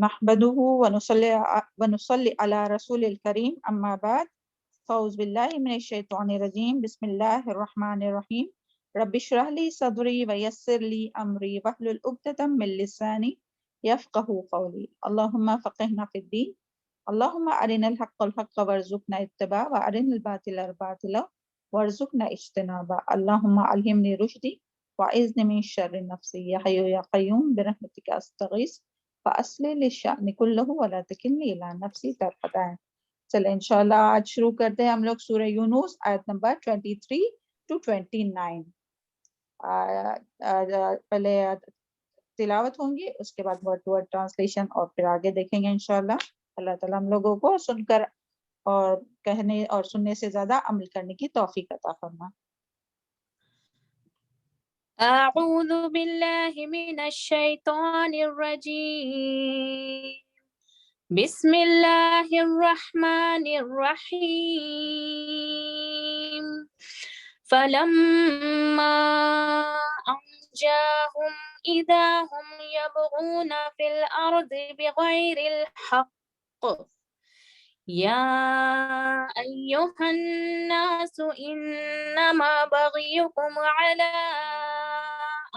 نحمده ونصلي على رسول الكريم أما بعد فأعوذ بالله من الشيطان الرجيم بسم الله الرحمن الرحيم رب اشرح لي صدري ويسر لي أمري واحلل عقدة من لساني يفقهوا قولي اللهم فقهنا في الدين اللهم أرنا الحق الحق وارزقنا اتباعه وأرنا الباطل الباطل وارزقنا اجتنابه اللهم ألهمني رشدي وأعذني من شر نفسي يا حي يا قيوم برحمتك أستغيث فَأَصْلِحْ لِلشَّأْنِ كُلَّهُ وَلَا تَكِلْنِي إِلَىٰ نَفْسِي طَرْفَتَ عَيْنٍ۔ چلیں انشاءاللہ آج شروع کرتے ہیں ہم لوگ سورہ یونس آیت نمبر 23 to 29۔ پہلے تلاوت ہوں گی، اس کے بعد ورڈ ٹو ورڈ ٹرانسلیشن، اور پھر آگے دیکھیں گے انشاءاللہ۔ اللہ تعالیٰ ہم لوگوں کو سن کر اور کہنے اور سننے سے زیادہ عمل کرنے کی توفیق عطا فرمائے۔ أعوذ بالله من الشيطان الرجيم بسم الله الرحمن الرحيم فلما أنجاهم إذا هم يبغون في الأرض بغير الحق يا أيها الناس إنما بغيكم على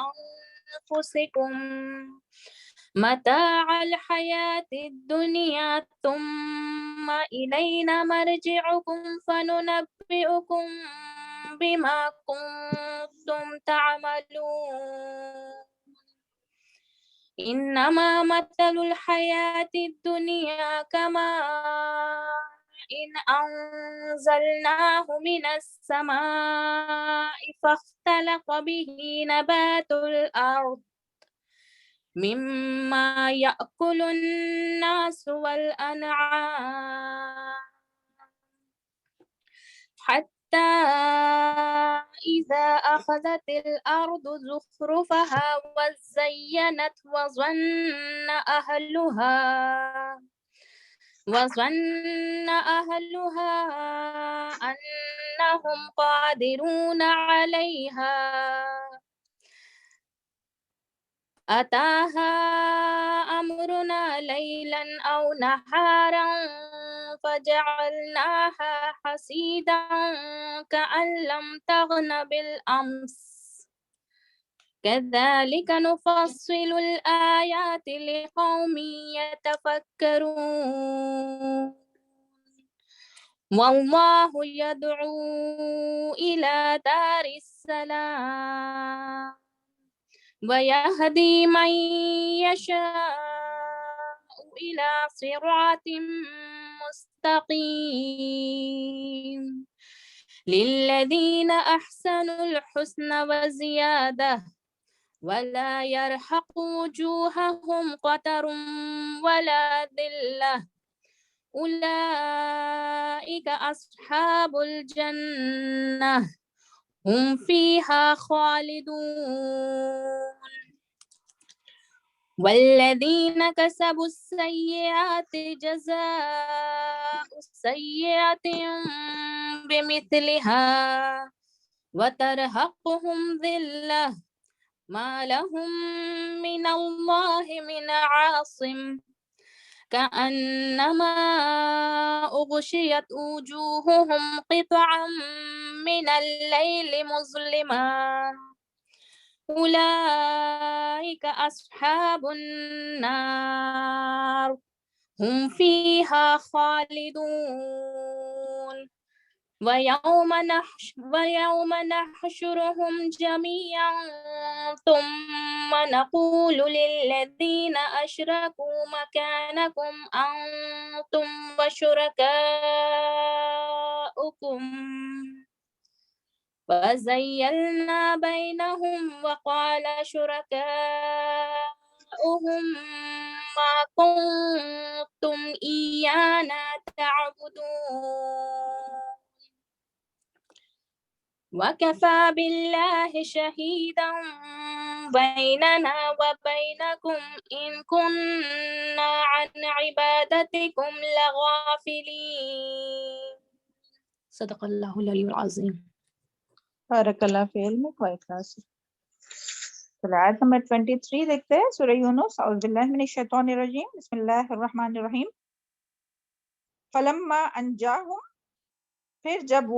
أنفسكم متاع الحياة الدنيا ثم إلينا مرجعكم فننبئكم بما كنتم تعملون إنما مثل الحياة الدنيا كماء إن أنزلناه من السماء فاختلط به نبات الأرض مما يأكل الناس والأنعام حتى إذا أخذت الأرض زخرفها وزينت وظن أهلها أنهم قادرون عليها أتاها أمرنا ليلا أو نهارا فجعلناها حصيدا كأن لم تغن بالأمس كذلك نفصل الآيات لقوم يتفكرون والله يدعو إلى دار السلام ويهدي من يشاء إلى صراط مستقيم للذين أحسنوا الحسنى وزيادة ولا يرهق وجوههم قتر ولا ذلة أولئك أصحاب الجنة هم فيها خالدون والذين كسبوا السيئات جزاء سيئة بمثلها وترهقهم ذلة ما لهم من الله من عاصم كأنما أغشيت وجوههم قطعا من الليل مظلما أولئك أصحاب النار هم فيها خالدون ويوم نحشرهم جميعا ثم نقول للذين أشركوا مكانكم أنتم وشركاؤكم وزيلنا بينهم وقال شركاؤهم ما كنتم إيانا تعبدون وكفى بالله شهيدا بيننا وبينكم إن كنا عن عبادتكم لغافلين صدق الله العلي العظيم۔ بارک اللہ فی علمک و اخلاصک۔ چلو آیت نمبر 23 دیکھتے ہیں سورہ یونس اعوذ باللہ من الشیطان الرجیم بسم اللہ الرحمن الرحیم فلما انجاہم پھر جب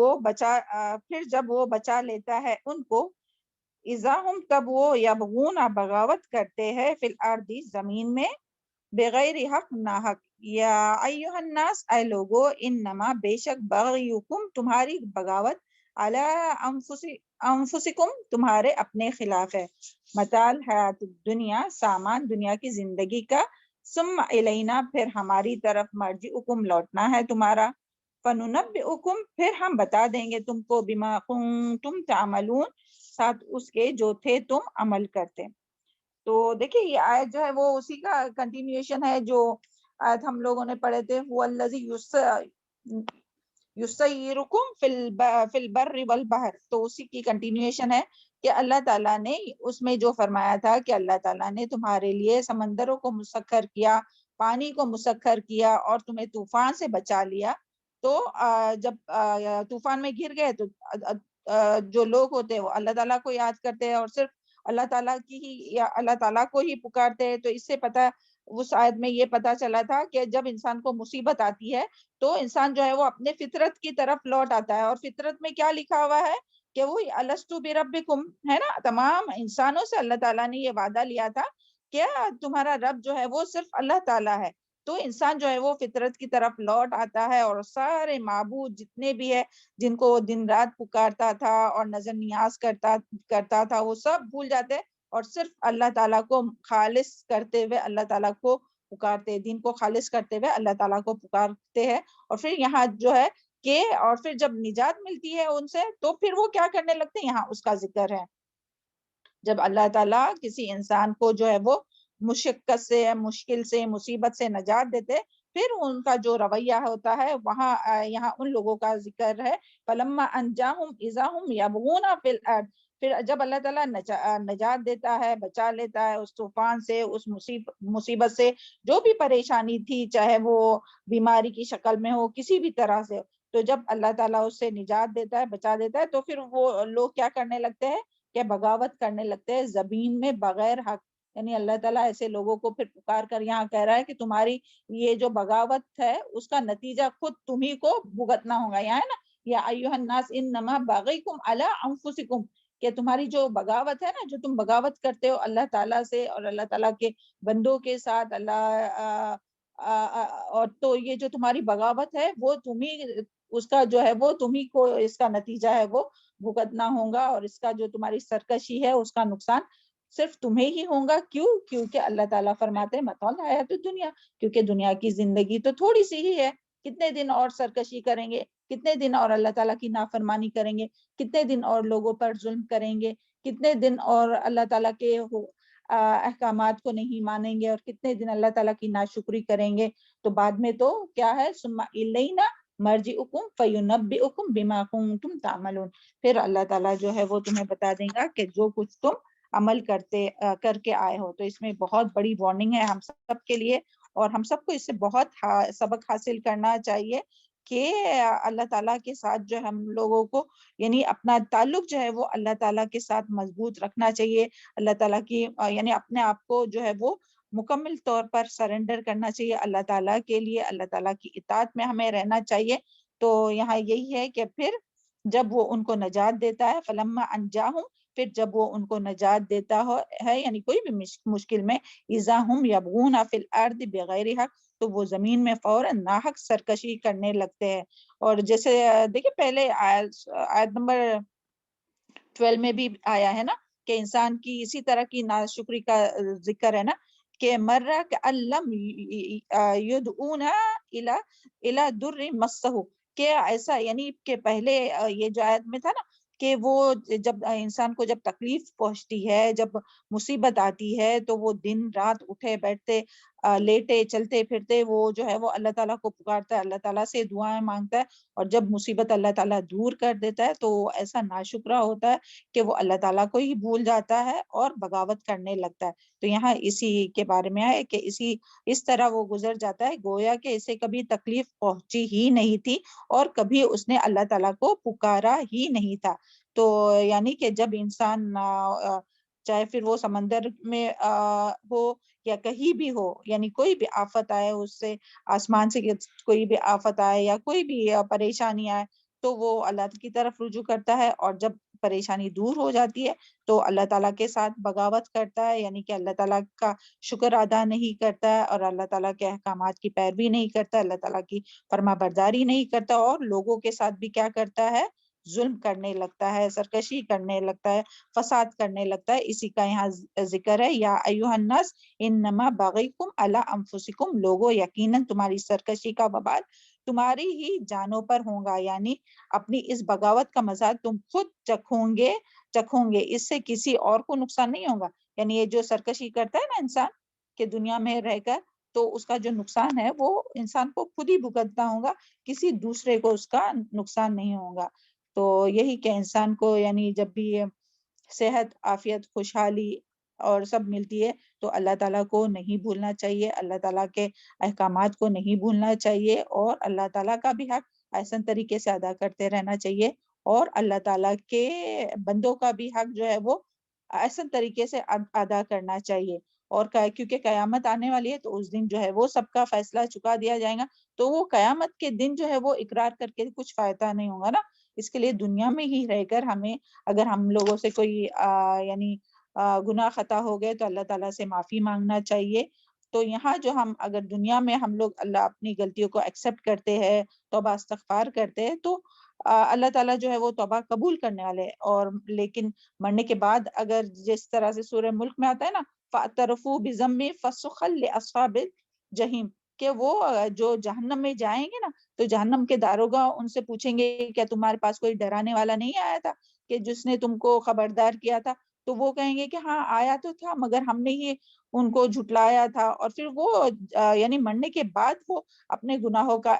وہ بچا لیتا ہے ان کو اذا ہم تب وہ یبغون بغاوت کرتے ہیں فی الارض زمین میں بغیر حق ناحق یا ایھا الناس اے لوگو انما بے شک بغیکم تمہاری بغاوت علی انفسکم تمہارے اپنے خلاف ہے متاع حیات الدنیا سامان دنیا کی زندگی کا ثم الینا پھر ہماری طرف مرجعکم لوٹنا ہے تمہارا فننبئکم پھر ہم بتا دیں گے تم کو بما کنتم تعملون ساتھ اس کے جو تھے تم عمل کرتے. تو دیکھیں یہ آیت جو ہے وہ اسی کا کنٹینیوشن ہے جو آیت ہم لوگوں نے پڑھے تھے هو الذی یسیرکم فی البر والبحر. تو اسی کی کنٹینیوشن ہے کہ اللہ تعالیٰ نے اس میں جو فرمایا تھا کہ اللہ تعالیٰ نے تمہارے لیے سمندروں کو مسخر کیا پانی کو مسخر کیا اور تمہیں طوفان سے بچا لیا. تو جب طوفان میں گر گئے تو جو لوگ ہوتے ہیں وہ اللہ تعالیٰ کو یاد کرتے ہیں اور صرف اللہ تعالیٰ کی ہی یا اللہ تعالیٰ کو ہی پکارتے ہیں. تو اس سے پتہ اس آیت میں یہ پتہ چلا تھا کہ جب انسان کو مصیبت آتی ہے تو انسان جو ہے وہ اپنے فطرت کی طرف لوٹ آتا ہے اور فطرت میں کیا لکھا ہوا ہے کہ وہ الستو بربکم ہے نا. تمام انسانوں سے اللہ تعالیٰ نے یہ وعدہ لیا تھا کہ تمہارا رب جو ہے وہ صرف اللہ تعالیٰ ہے. تو انسان جو ہے وہ فطرت کی طرف لوٹ آتا ہے اور سارے معبود جتنے بھی ہے جن کو دن رات پکارتا تھا اور نظر نیاز کرتا تھا وہ سب بھول جاتے اور صرف اللہ تعالیٰ کو خالص کرتے ہوئے اللہ تعالیٰ کو پکارتے دین کو خالص کرتے ہوئے اللہ تعالیٰ کو پکارتے ہیں. اور پھر یہاں جو ہے کہ اور پھر جب نجات ملتی ہے ان سے تو پھر وہ کیا کرنے لگتے ہیں یہاں اس کا ذکر ہے. جب اللہ تعالیٰ کسی انسان کو جو ہے وہ مشقت سے مشکل سے مصیبت سے نجات دیتے پھر ان کا جو رویہ ہوتا ہے وہاں یہاں ان لوگوں کا ذکر ہے فلما انجاہم اذا ہم یبغون فی الارض. پھر جب اللہ تعالیٰ نجات دیتا ہے بچا لیتا ہے اس طوفان سے اس مصیبت سے جو بھی پریشانی تھی چاہے وہ بیماری کی شکل میں ہو کسی بھی طرح سے تو جب اللہ تعالیٰ اس سے نجات دیتا ہے بچا دیتا ہے تو پھر وہ لوگ کیا کرنے لگتے ہیں کہ بغاوت کرنے لگتے ہیں زمین میں بغیر حق. یعنی اللہ تعالیٰ ایسے لوگوں کو پھر پکار کر یہاں کہہ رہا ہے کہ تمہاری یہ جو بغاوت ہے اس کا نتیجہ خود تمہیں کو بھگتنا ہوگا. یہاں ہے نا یا ایھا الناس انما بغیکم علی انفسکم کہ تمہاری جو بغاوت ہے نا جو تم بغاوت کرتے ہو اللہ تعالیٰ سے اور اللہ تعالیٰ کے بندوں کے ساتھ اور تو یہ جو تمہاری بغاوت ہے وہ تمہیں اس کا جو ہے وہ تمہیں کو اس کا نتیجہ ہے وہ بھگتنا ہوگا اور اس کا جو تمہاری سرکشی ہے اس کا نقصان صرف تمہیں ہی ہوگا. کیونکہ اللہ تعالیٰ فرماتے ہیں متاع الحیات الدنیا کیونکہ دنیا کی زندگی تو تھوڑی سی ہی ہے. کتنے دن اور سرکشی کریں گے کتنے دن اور اللہ تعالیٰ کی نافرمانی کریں گے کتنے دن اور لوگوں پر ظلم کریں گے کتنے دن اور اللہ تعالیٰ کے احکامات کو نہیں مانیں گے اور کتنے دن اللہ تعالیٰ کی ناشکری کریں گے. تو بعد میں تو کیا ہے ثم الینا مرجعکم فینبئکم بما کنتم تعملون. پھر اللہ تعالیٰ جو ہے وہ تمہیں بتا دیں گا کہ جو کچھ تم عمل کر کے آئے ہو. تو اس میں بہت بڑی وارننگ ہے ہم سب کے لیے اور ہم سب کو اس سے بہت سبق حاصل کرنا چاہیے کہ اللہ تعالیٰ کے ساتھ جو ہم لوگوں کو یعنی اپنا تعلق جو ہے وہ اللہ تعالیٰ کے ساتھ مضبوط رکھنا چاہیے. اللہ تعالیٰ کی یعنی اپنے آپ کو جو ہے وہ مکمل طور پر سرنڈر کرنا چاہیے اللہ تعالیٰ کے لیے. اللہ تعالیٰ کی اطاعت میں ہمیں رہنا چاہیے. تو یہاں یہی ہے کہ پھر جب وہ ان کو نجات دیتا ہے فلما انجاہم پھر جب وہ ان کو نجات دیتا ہے یعنی کوئی بھی مشکل میں اذا ہم یبغون فی الارض بغیر حق تو وہ زمین میں فوراً ناحق سرکشی کرنے لگتے ہیں. اور جیسے دیکھیں پہلے آیت نمبر 12 میں بھی آیا ہے نا کہ انسان کی اسی طرح کی ناشکری کا ذکر ہے نا کہ مرہ کألم یدعونا الی در مسہ کہ ایسا یعنی کہ پہلے یہ جو آیت میں تھا نا کہ وہ جب انسان کو جب تکلیف پہنچتی ہے جب مصیبت آتی ہے تو وہ دن رات اٹھے بیٹھتے لیٹے چلتے پھرتے وہ جو ہے وہ اللہ تعالیٰ کو پکارتا ہے اللہ تعالیٰ سے دعائیں مانگتا ہے اور جب مصیبت اللہ تعالیٰ دور کر دیتا ہے تو ایسا ناشکرہ ہوتا ہے کہ وہ اللہ تعالیٰ کو ہی بھول جاتا ہے اور بغاوت کرنے لگتا ہے. تو یہاں اسی کے بارے میں ہے کہ اس طرح وہ گزر جاتا ہے گویا کہ اسے کبھی تکلیف پہنچی ہی نہیں تھی اور کبھی اس نے اللہ تعالیٰ کو پکارا ہی نہیں تھا. تو یعنی کہ جب انسان چاہے پھر وہ سمندر میں ہو یا کہیں بھی ہو، یعنی کوئی بھی آفت آئے اس سے، آسمان سے کوئی بھی آفت آئے یا کوئی بھی پریشانی آئے تو وہ اللہ کی طرف رجوع کرتا ہے، اور جب پریشانی دور ہو جاتی ہے تو اللہ تعالیٰ کے ساتھ بغاوت کرتا ہے، یعنی کہ اللہ تعالیٰ کا شکر ادا نہیں کرتا ہے اور اللہ تعالیٰ کے احکامات کی پیروی نہیں کرتا، اللہ تعالیٰ کی فرما برداری نہیں کرتا، اور لوگوں کے ساتھ بھی کیا کرتا ہے، ظلم کرنے لگتا ہے، سرکشی کرنے لگتا ہے، فساد کرنے لگتا ہے۔ اسی کا یہاں ذکر ہے، یا ایھا الناس انما بغیکم علی انفسکم، لوگو یقیناً تمہاری سرکشی کا وبال تمہاری ہی جانوں پر ہوگا، یعنی اپنی اس بغاوت کا مزہ تم خود چکھوں گے، اس سے کسی اور کو نقصان نہیں ہوگا۔ یعنی یہ جو سرکشی کرتا ہے نا انسان کہ دنیا میں رہ کر، تو اس کا جو نقصان ہے وہ انسان کو خود ہی بھگتنا ہوگا، کسی دوسرے کو اس کا نقصان نہیں ہوگا۔ تو یہی کہ انسان کو یعنی جب بھی صحت، عافیت، خوشحالی اور سب ملتی ہے تو اللہ تعالیٰ کو نہیں بھولنا چاہیے، اللہ تعالیٰ کے احکامات کو نہیں بھولنا چاہیے، اور اللہ تعالیٰ کا بھی حق احسن طریقے سے ادا کرتے رہنا چاہیے، اور اللہ تعالیٰ کے بندوں کا بھی حق جو ہے وہ احسن طریقے سے ادا کرنا چاہیے۔ اور کیونکہ قیامت آنے والی ہے تو اس دن جو ہے وہ سب کا فیصلہ چکا دیا جائے گا، تو وہ قیامت کے دن جو ہے وہ اقرار کر کے کچھ فائدہ نہیں ہوگا نا۔ اس کے لیے دنیا میں ہی رہ کر ہمیں، اگر ہم لوگوں سے کوئی یعنی گناہ خطا ہو گئے تو اللہ تعالیٰ سے معافی مانگنا چاہیے۔ تو یہاں جو ہم اگر دنیا میں ہم لوگ اللہ اپنی غلطیوں کو ایکسیپٹ کرتے ہیں، توبہ استغفار کرتے ہیں، تو اللہ تعالیٰ جو ہے وہ توبہ قبول کرنے والے ہیں۔ اور لیکن مرنے کے بعد اگر جس طرح سے سورہ ملک میں آتا ہے نا، فَاعْتَرَفُوا بِذَنبِهِمْ فَسُحْقًا لِّأَصْحَابِ الْجَحِيمِ، کہ وہ جو جہنم میں جائیں گے نا تو جہنم کے داروغہ ان سے پوچھیں گے کیا تمہارے پاس کوئی ڈرانے والا نہیں آیا تھا کہ جس نے تم کو خبردار کیا تھا؟ تو وہ کہیں گے کہ ہاں آیا تو تھا، مگر ہم نے ہی ان کو جھٹلایا تھا۔ اور پھر وہ یعنی مرنے کے بعد وہ اپنے گناہوں کا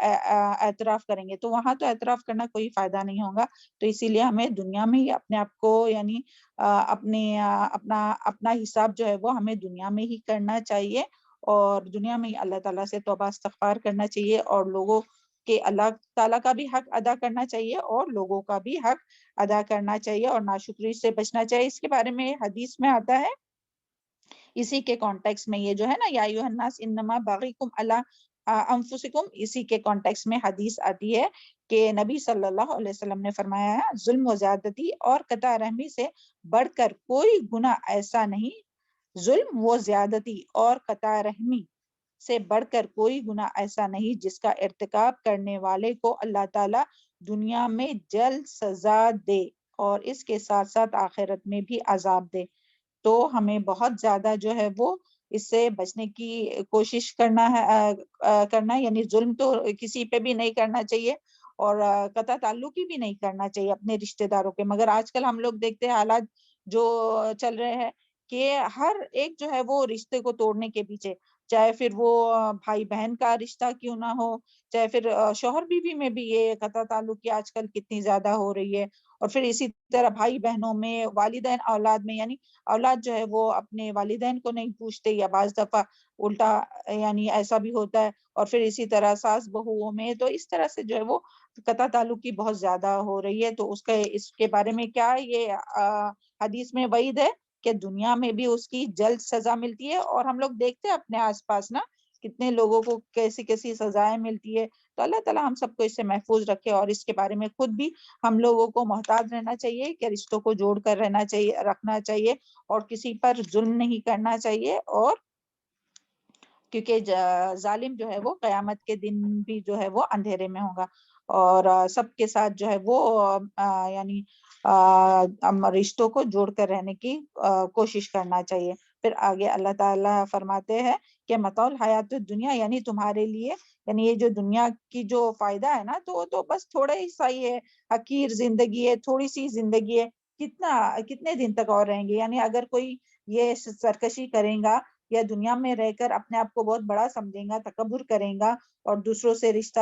اعتراف کریں گے، تو وہاں تو اعتراف کرنا کوئی فائدہ نہیں ہوگا۔ تو اسی لیے ہمیں دنیا میں ہی اپنے آپ کو یعنی اپنا حساب جو ہے وہ ہمیں دنیا میں ہی کرنا چاہیے، اور دنیا میں ہی اللہ تعالیٰ سے توبہ استغفار کرنا چاہیے، اور لوگوں کہ اللہ تعالیٰ کا بھی حق ادا کرنا چاہیے اور لوگوں کا بھی حق ادا کرنا چاہیے، اور ناشکری سے بچنا چاہیے۔ اس کے بارے میں حدیث میں آتا ہے، اسی کے کانٹیکس میں یہ جو ہے نا یا ایھا الناس انما بغیکم علی انفسکم، اسی کے کانٹیکس میں حدیث آتی ہے کہ نبی صلی اللہ علیہ وسلم نے فرمایا ہے، ظلم و زیادتی اور قطع رحمی سے بڑھ کر کوئی گناہ ایسا نہیں، ظلم و زیادتی اور قطع رحمی سے بڑھ کر کوئی گناہ ایسا نہیں جس کا ارتکاب کرنے والے کو اللہ تعالیٰ دنیا میں جلد سزا دے اور اس کے ساتھ ساتھ آخرت میں بھی عذاب دے۔ تو ہمیں بہت زیادہ جو ہے وہ اس سے بچنے کی کوشش کرنا ہے، یعنی ظلم تو کسی پہ بھی نہیں کرنا چاہیے، اور قطع تعلقی بھی نہیں کرنا چاہیے اپنے رشتہ داروں کے۔ مگر آج کل ہم لوگ دیکھتے ہیں حالات جو چل رہے ہیں کہ ہر ایک جو ہے وہ رشتے کو توڑنے کے پیچھے، چاہے پھر وہ بھائی بہن کا رشتہ کیوں نہ ہو، چاہے پھر شوہر بیوی میں بھی یہ قطع تعلقی آج کل کتنی زیادہ ہو رہی ہے، اور پھر اسی طرح بھائی بہنوں میں، والدین اولاد میں، یعنی اولاد جو ہے وہ اپنے والدین کو نہیں پوچھتے، یا بعض دفعہ الٹا یعنی ایسا بھی ہوتا ہے، اور پھر اسی طرح ساس بہوؤں میں، تو اس طرح سے جو ہے وہ قطع تعلقی بہت زیادہ ہو رہی ہے۔ تو اس کے بارے میں کیا یہ حدیث میں وعید ہے کہ دنیا میں بھی اس کی جلد سزا ملتی ہے، اور ہم لوگ دیکھتے ہیں اپنے آس پاس نا کتنے لوگوں کو کیسی کیسی سزائیں ملتی ہے۔ تو اللہ تعالیٰ ہم سب کو اس سے محفوظ رکھے، اور اس کے بارے میں خود بھی ہم لوگوں کو محتاط رہنا چاہیے کہ رشتوں کو جوڑ کر رکھنا چاہیے، اور کسی پر ظلم نہیں کرنا چاہیے، اور کیونکہ ظالم جو ہے وہ قیامت کے دن بھی جو ہے وہ اندھیرے میں ہوگا، اور سب کے ساتھ جو ہے وہ یعنی رشتوں کو جوڑ کر رہنے کی کوشش کرنا چاہیے۔ پھر آگے اللہ تعالیٰ فرماتے ہیں کہ متاع الحیات الدنیا، یعنی تمہارے لیے، یعنی یہ جو دنیا کی جو فائدہ ہے نا تو بس تھوڑا ہی سا ہی ہے، حقیر زندگی ہے، تھوڑی سی زندگی ہے، کتنے دن تک اور رہیں گے؟ یعنی اگر کوئی یہ سرکشی کرے گا یا دنیا میں رہ کر اپنے آپ کو بہت بڑا سمجھے گا، تکبر کرے گا، اور دوسروں سے رشتہ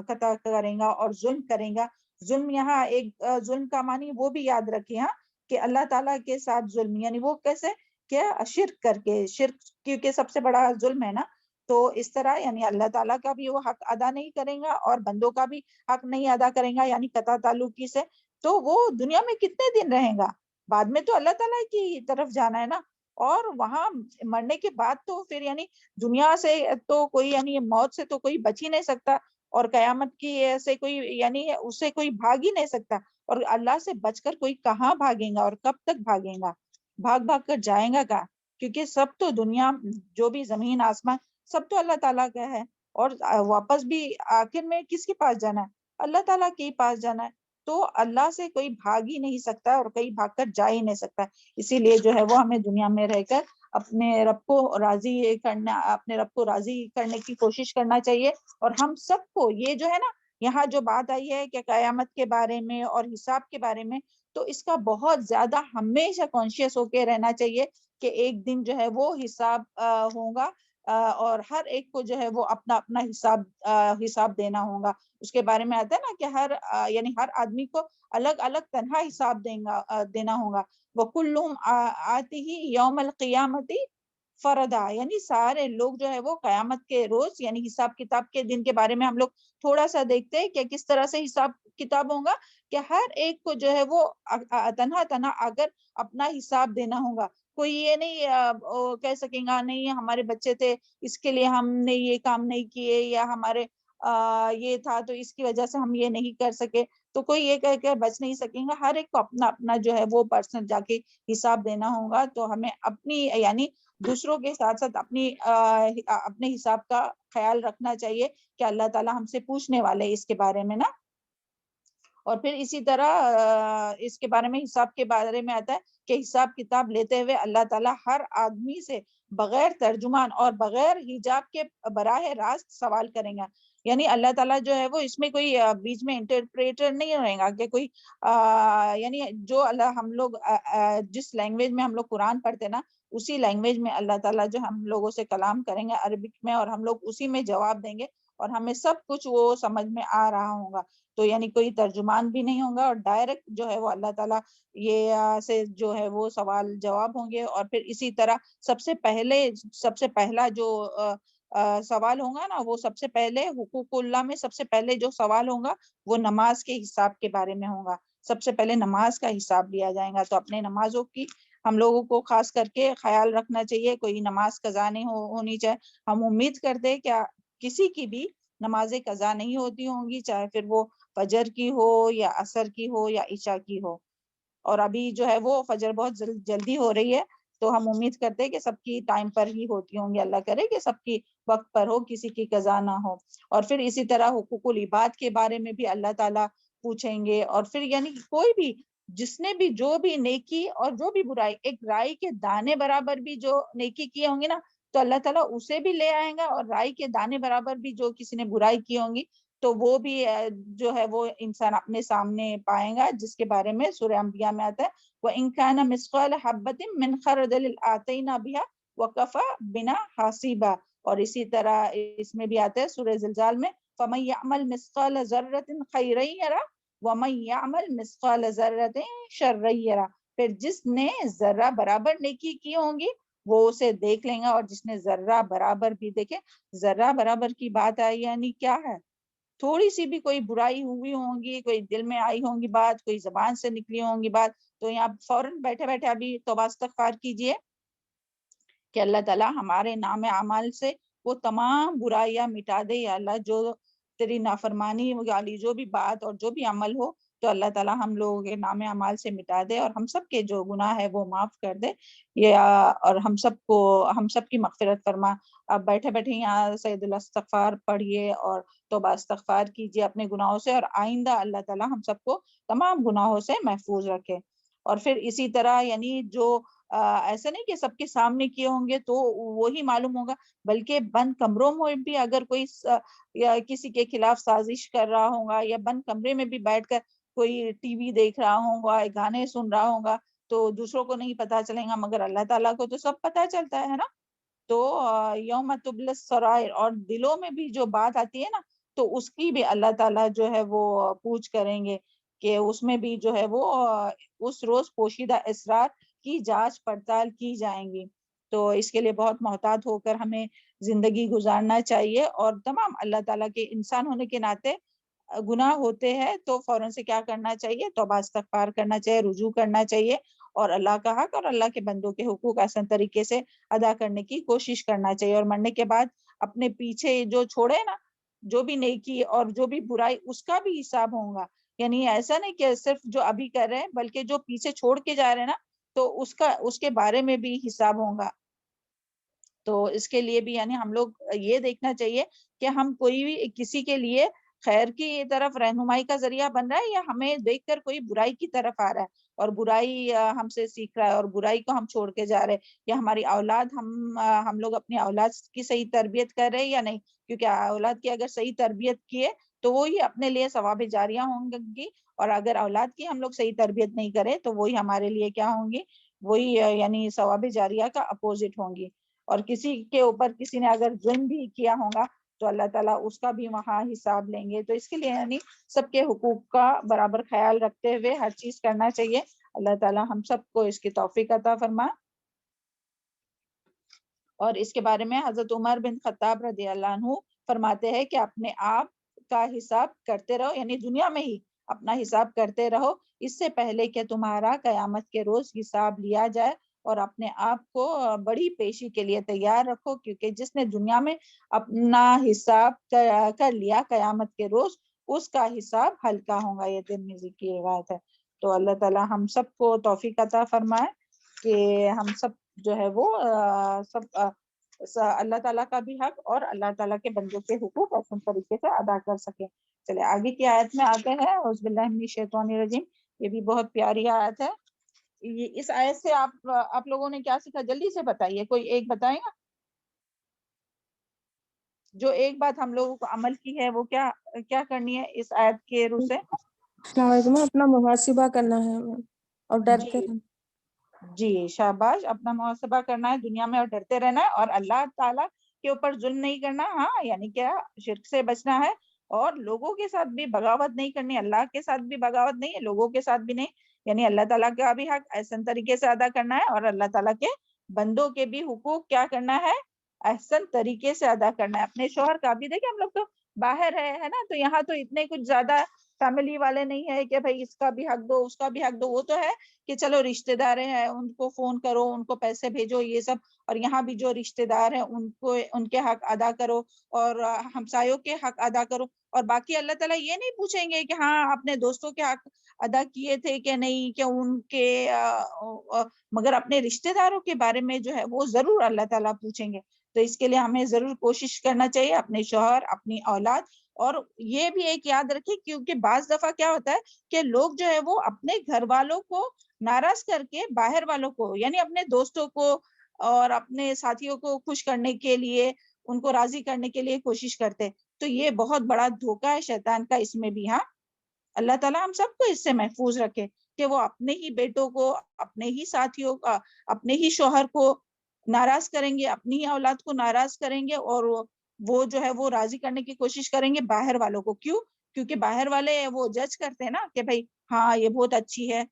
قطع کرے گا اور ظلم کرے گا، ظلم یہاں ایک ظلم کا معنی وہ بھی یاد رکھے ہاں کہ اللہ تعالیٰ کے ساتھ ظلم، یعنی وہ کیسے کہ شرک کر کے، شرک کیونکہ سب سے بڑا ظلم ہے نا، تو اس طرح یعنی اللہ تعالیٰ کا بھی وہ حق ادا نہیں کرے گا اور بندوں کا بھی حق نہیں ادا کرے گا، یعنی قطع تعلقی سے، تو وہ دنیا میں کتنے دن رہے گا؟ بعد میں تو اللہ تعالیٰ کی طرف جانا ہے نا، اور وہاں مرنے کے بعد تو پھر یعنی دنیا سے تو کوئی یعنی موت سے تو کوئی بچ ہی نہیں سکتا، اور قیامت کی سے کوئی یعنی اسے کوئی بھاگ ہی نہیں سکتا، اور اللہ سے بچ کر کوئی کہاں بھاگے گا اور کب تک بھاگے گا، بھاگ بھاگ کر جائیں گا کہاں؟ کیونکہ سب تو دنیا جو بھی زمین آسمان سب تو اللہ تعالیٰ کا ہے، اور واپس بھی آخر میں کس کے پاس جانا ہے؟ اللہ تعالیٰ کے پاس جانا ہے، تو اللہ سے کوئی بھاگ ہی نہیں سکتا اور کوئی بھاگ کر جا ہی نہیں سکتا، اسی لیے جو ہے وہ ہمیں دنیا میں رہ کر اپنے رب کو راضی کرنا، اپنے رب کو راضی کرنے کی کوشش کرنا چاہیے۔ اور ہم سب کو یہ جو ہے نا یہاں جو بات آئی ہے کہ قیامت کے بارے میں اور حساب کے بارے میں، تو اس کا بہت زیادہ ہمیشہ کانشیس ہو کے رہنا چاہیے کہ ایک دن جو ہے وہ حساب ہوگا، اور ہر ایک کو جو ہے وہ اپنا اپنا حساب دینا ہوگا۔ اس کے بارے میں آتا ہے نا کہ یعنی ہر آدمی کو الگ الگ تنہا حساب دینا ہوگا۔ وَكُلُّهُمْ آتِهِ يَوْمَ الْقِيَامَةِ فردا، یعنی سارے لوگ جو ہے وہ قیامت کے روز یعنی حساب کتاب کے دن کے بارے میں ہم لوگ تھوڑا سا دیکھتے ہیں کہ کس طرح سے حساب کتاب ہوگا، کہ ہر ایک کو جو ہے وہ تنہا تنہا آ کر اپنا حساب دینا ہوگا۔ کوئی یہ نہیں کہہ سکے گا نہیں ہمارے بچے تھے اس کے لیے ہم نے یہ کام نہیں کیے، یا ہمارے یہ تھا تو اس کی وجہ سے ہم یہ نہیں کر سکے، تو کوئی یہ کہہ کر بچ نہیں سکے گا، ہر ایک کو اپنا اپنا جو ہے وہ پرسنل جا کے حساب دینا ہوگا۔ تو ہمیں اپنی یعنی دوسروں کے ساتھ ساتھ اپنے حساب کا خیال رکھنا چاہیے کہ اللہ تعالیٰ ہم سے پوچھنے والے اس کے بارے میں نا۔ اور پھر اسی طرح اس کے بارے میں حساب کے بارے میں آتا ہے کہ حساب کتاب لیتے ہوئے اللہ تعالیٰ ہر آدمی سے بغیر ترجمان اور بغیر حجاب کے براہ راست سوال کریں گا، یعنی اللہ تعالیٰ جو ہے وہ اس میں کوئی بیچ میں انٹرپریٹر نہیں رہے گا کہ کوئی یعنی جو اللہ ہم لوگ جس لینگویج میں ہم لوگ قرآن پڑھتے نا اسی لینگویج میں اللہ تعالیٰ جو ہم لوگوں سے کلام کریں گے عربک میں، اور ہم لوگ اسی میں جواب دیں گے، اور ہمیں سب کچھ وہ سمجھ میں آ رہا ہوگا، تو یعنی کوئی ترجمان بھی نہیں ہوگا، اور ڈائریکٹ جو ہے وہ اللہ تعالیٰ یہ سے جو ہے وہ سوال جواب ہوں گے۔ اور پھر اسی طرح سب سے پہلا جو سوال ہوگا نا، وہ سب سے پہلے حقوق اللہ میں سب سے پہلے جو سوال ہوگا وہ نماز کے حساب کے بارے میں ہوگا، سب سے پہلے نماز کا حساب لیا جائے گا، تو اپنے نمازوں کی ہم لوگوں کو خاص کر کے خیال رکھنا چاہیے، کوئی نماز قضا نہیں ہونی چاہیے۔ ہم امید کرتے ہیں کہ کسی کی بھی نمازیں قضا نہیں ہوتی ہوں گی، چاہے پھر وہ فجر کی ہو یا عصر کی ہو یا عشاء کی ہو، اور ابھی جو ہے وہ فجر بہت جلدی ہو رہی ہے، تو ہم امید کرتے ہیں کہ سب کی ٹائم پر ہی ہوتی ہوں گی، اللہ کرے کہ سب کی وقت پر ہو، کسی کی قضا نہ ہو۔ اور پھر اسی طرح حقوق العباد کے بارے میں بھی اللہ تعالیٰ پوچھیں گے، اور پھر یعنی کوئی بھی جس نے بھی جو بھی نیکی اور جو بھی برائی، ایک رائی کے دانے برابر بھی جو نیکی کیے ہوں گے نا تو اللہ تعالیٰ اسے بھی لے آئیں گا، اور رائی کے دانے برابر بھی جو کسی نے برائی کی ہوں گی تو وہ بھی جو ہے وہ انسان اپنے سامنے پائیں گا، جس کے بارے میں سورہ انبیاء میں آتا ہے وَإِن كَانَ مِثْقَالَ حَبَّةٍ مِّنْ خَرْدَلٍ آتَيْنَا بِهَا وَكَفَى بِنَا حَاسِبًا، اور اسی طرح اس میں بھی آتا ہے سورہ زلزال میں فَمَن يَعْمَلْ مِثْقَالَ ذَرَّةٍ خَيْرًا يَرَهُ وَمَن يَعْمَلْ مِثْقَالَ ذَرَّةٍ شَرًّا يَرَهُ، پھر جس نے ذرہ برابر نیکی کی ہوں گی وہ اسے دیکھ لیں گا، اور جس نے ذرہ برابر بھی دیکھے، ذرہ برابر کی بات آئی یعنی کیا ہے، تھوڑی سی بھی کوئی برائی ہوئی ہوں گی، کوئی دل میں آئی ہوں گی بات، کوئی زبان سے نکلی ہوں گی بات، تو یہاں فوراً بیٹھے بیٹھے ابھی توبہ استغفار کیجئے کہ اللہ تعالیٰ ہمارے نام اعمال سے وہ تمام برائیاں مٹا دے، یا اللہ جو تیری نافرمانی والی جو بھی بات اور جو بھی عمل ہو تو اللہ تعالیٰ ہم لوگوں کے نام اعمال سے مٹا دے، اور ہم سب کے جو گناہ ہے وہ معاف کر دے، اور ہم سب کی مغفرت فرما۔ اب بیٹھے بیٹھے یہاں سید الاستغفار پڑھیے اور توبہ استغفار کیجیے اپنے گناہوں سے، اور آئندہ اللہ تعالیٰ ہم سب کو تمام گناہوں سے محفوظ رکھے۔ اور پھر اسی طرح یعنی جو ایسا نہیں کہ سب کے سامنے کیے ہوں گے تو وہی معلوم ہوگا، بلکہ بند کمروں میں بھی اگر کوئی یا کسی کے خلاف سازش کر رہا ہوگا، یا بند کمرے میں بھی بیٹھ کر کوئی ٹی وی دیکھ رہا ہوگا، گانے سن رہا ہوگا، تو دوسروں کو نہیں پتا چلے گا مگر اللہ تعالیٰ کو تو سب پتا چلتا ہے نا۔ تو یوم تبلی السرائر، اور دلوں میں بھی جو بات آتی ہے نا تو اس کی بھی اللہ تعالیٰ جو ہے وہ پوچھ کریں گے، کہ اس میں بھی جو ہے وہ اس روز پوشیدہ اسرار کی جانچ پڑتال کی جائیں گی، تو اس کے لیے بہت محتاط ہو کر ہمیں زندگی گزارنا چاہیے، اور تمام اللہ تعالیٰ کے انسان ہونے کے ناطے گناہ ہوتے ہیں تو فوراً سے کیا کرنا چاہیے؟ توبہ استغفار کرنا چاہیے، رجوع کرنا چاہیے، اور اللہ کا حق اور اللہ کے بندوں کے حقوق آسان طریقے سے ادا کرنے کی کوشش کرنا چاہیے. اور مرنے کے بعد اپنے پیچھے جو چھوڑے نا، جو بھی نیکی اور جو بھی برائی، اس کا بھی حساب ہوگا. یعنی ایسا نہیں کہ صرف جو ابھی کر رہے ہیں، بلکہ جو پیچھے چھوڑ کے جا رہے ہیں نا، تو اس کے بارے میں بھی حساب ہوگا. تو اس کے لیے بھی یعنی ہم لوگ یہ دیکھنا چاہیے کہ ہم کوئی بھی کسی کے لیے خیر کی طرف رہنمائی کا ذریعہ بن رہا ہے، یا ہمیں دیکھ کر کوئی برائی کی طرف آ رہا ہے اور برائی ہم سے سیکھ رہا ہے اور برائی کو ہم چھوڑ کے جا رہے ہیں، یا ہماری اولاد ہم لوگ اپنی اولاد کی صحیح تربیت کر رہے ہیں یا نہیں. کیونکہ اولاد کی اگر صحیح تربیت کیے تو وہی اپنے لیے ثواب جاریہ ہوں گی، اور اگر اولاد کی ہم لوگ صحیح تربیت نہیں کریں تو وہی ہمارے لیے کیا ہوں گی؟ وہی یعنی ثواب جاریہ کا اپوزٹ ہوں گی. اور کسی کے اوپر کسی نے اگر ظلم بھی کیا ہوگا تو اللہ تعالیٰ اس کا بھی وہاں حساب لیں گے. تو اس کے لیے یعنی سب کے حقوق کا برابر خیال رکھتے ہوئے ہر چیز کرنا چاہیے. اللہ تعالیٰ ہم سب کو اس کی توفیق عطا فرمائے. اور اس کے بارے میں حضرت عمر بن خطاب رضی اللہ عنہ فرماتے ہیں کہ اپنے آپ کا حساب کرتے رہو، یعنی دنیا میں ہی اپنا حساب کرتے رہو، اس سے پہلے کہ تمہارا قیامت کے روز حساب لیا جائے. اور اپنے آپ کو بڑی پیشی کے لیے تیار رکھو، کیونکہ جس نے دنیا میں اپنا حساب کر لیا، قیامت کے روز اس کا حساب ہلکا ہوگا. یہ ترمذی کی روایت ہے. تو اللہ تعالیٰ ہم سب کو توفیق عطا فرمائے کہ ہم سب جو ہے وہ سب اللہ تعالیٰ کا بھی حق اور اللہ تعالیٰ کے بندوں کے حقوق احسن طریقے سے ادا کر سکیں. چلے آگے کی آیت میں آتے ہیں. اعوذ باللہ من الشیطان الرجیم. یہ بھی بہت پیاری آیت ہے. اس آیت سے آپ لوگوں نے کیا سیکھا؟ جلدی سے بتائیے، کوئی ایک بتائیں گا جو ایک بات ہم لوگوں کو عمل کی ہے، وہ کیا کرنی ہے اس آیت کے روح سے؟ السلام علیکم. اپنا محاسبہ کرنا ہے اور ڈرتے رہنا. جی شاباش. اپنا محاسبہ کرنا ہے دنیا میں اور ڈرتے رہنا ہے، اور اللہ تعالیٰ کے اوپر ظلم نہیں کرنا. ہاں یعنی کیا؟ شرک سے بچنا ہے، اور لوگوں کے ساتھ بھی بغاوت نہیں کرنی. اللہ کے ساتھ بھی بغاوت نہیں ہے، لوگوں کے ساتھ بھی نہیں. یعنی اللہ تعالیٰ کا بھی حق احسن طریقے سے ادا کرنا ہے، اور اللہ تعالیٰ کے بندوں کے بھی حقوق کیا کرنا ہے؟ احسن طریقے سے ادا کرنا ہے. اپنے شوہر کا بھی دیکھیں، ہم لوگ تو باہر ہے نا، تو یہاں تو اتنے کچھ زیادہ فیملی والے نہیں ہے کہ بھائی اس کا بھی حق دو اس کا بھی حق دو. وہ تو ہے کہ چلو رشتہ دار ہیں، ان کو فون کرو، ان کو پیسے بھیجو، یہ سب. اور یہاں بھی جو رشتہ دار ہیں ان کے حق ادا کرو، اور ہمسایوں کے حق ادا کرو. اور باقی اللہ تعالیٰ یہ نہیں پوچھیں گے کہ ہاں اپنے دوستوں کے حق ادا کیے تھے کہ نہیں، کہ ان کے مگر اپنے رشتہ داروں کے بارے میں جو ہے وہ ضرور اللہ تعالیٰ پوچھیں گے. تو اس کے لیے ہمیں ضرور کوشش کرنا چاہیے اپنے شوہر، اپنی اولاد. اور یہ بھی ایک یاد رکھیں، کیونکہ بعض دفعہ کیا ہوتا ہے کہ لوگ جو ہے وہ اپنے گھر والوں کو ناراض کر کے باہر والوں کو، یعنی اپنے دوستوں کو اور اپنے ساتھیوں کو خوش کرنے کے لیے، ان کو راضی کرنے کے لیے کوشش کرتے. تو یہ بہت بڑا دھوکہ ہے شیطان کا اس میں بھی. ہاں اللہ تعالیٰ ہم سب کو اس سے محفوظ رکھے کہ وہ اپنے ہی بیٹوں کو، اپنے ہی ساتھیوں کا، اپنے ہی شوہر کو ناراض کریں گے، اپنی ہی اولاد کو ناراض کریں گے، اور وہ جو ہے وہ راضی کرنے کی کوشش کریں گے باہر والوں کو. کیوں؟ کیونکہ باہر والے وہ جج کرتے ہیں نا کہ بھائی ہاں یہ بہت اچھی ہے.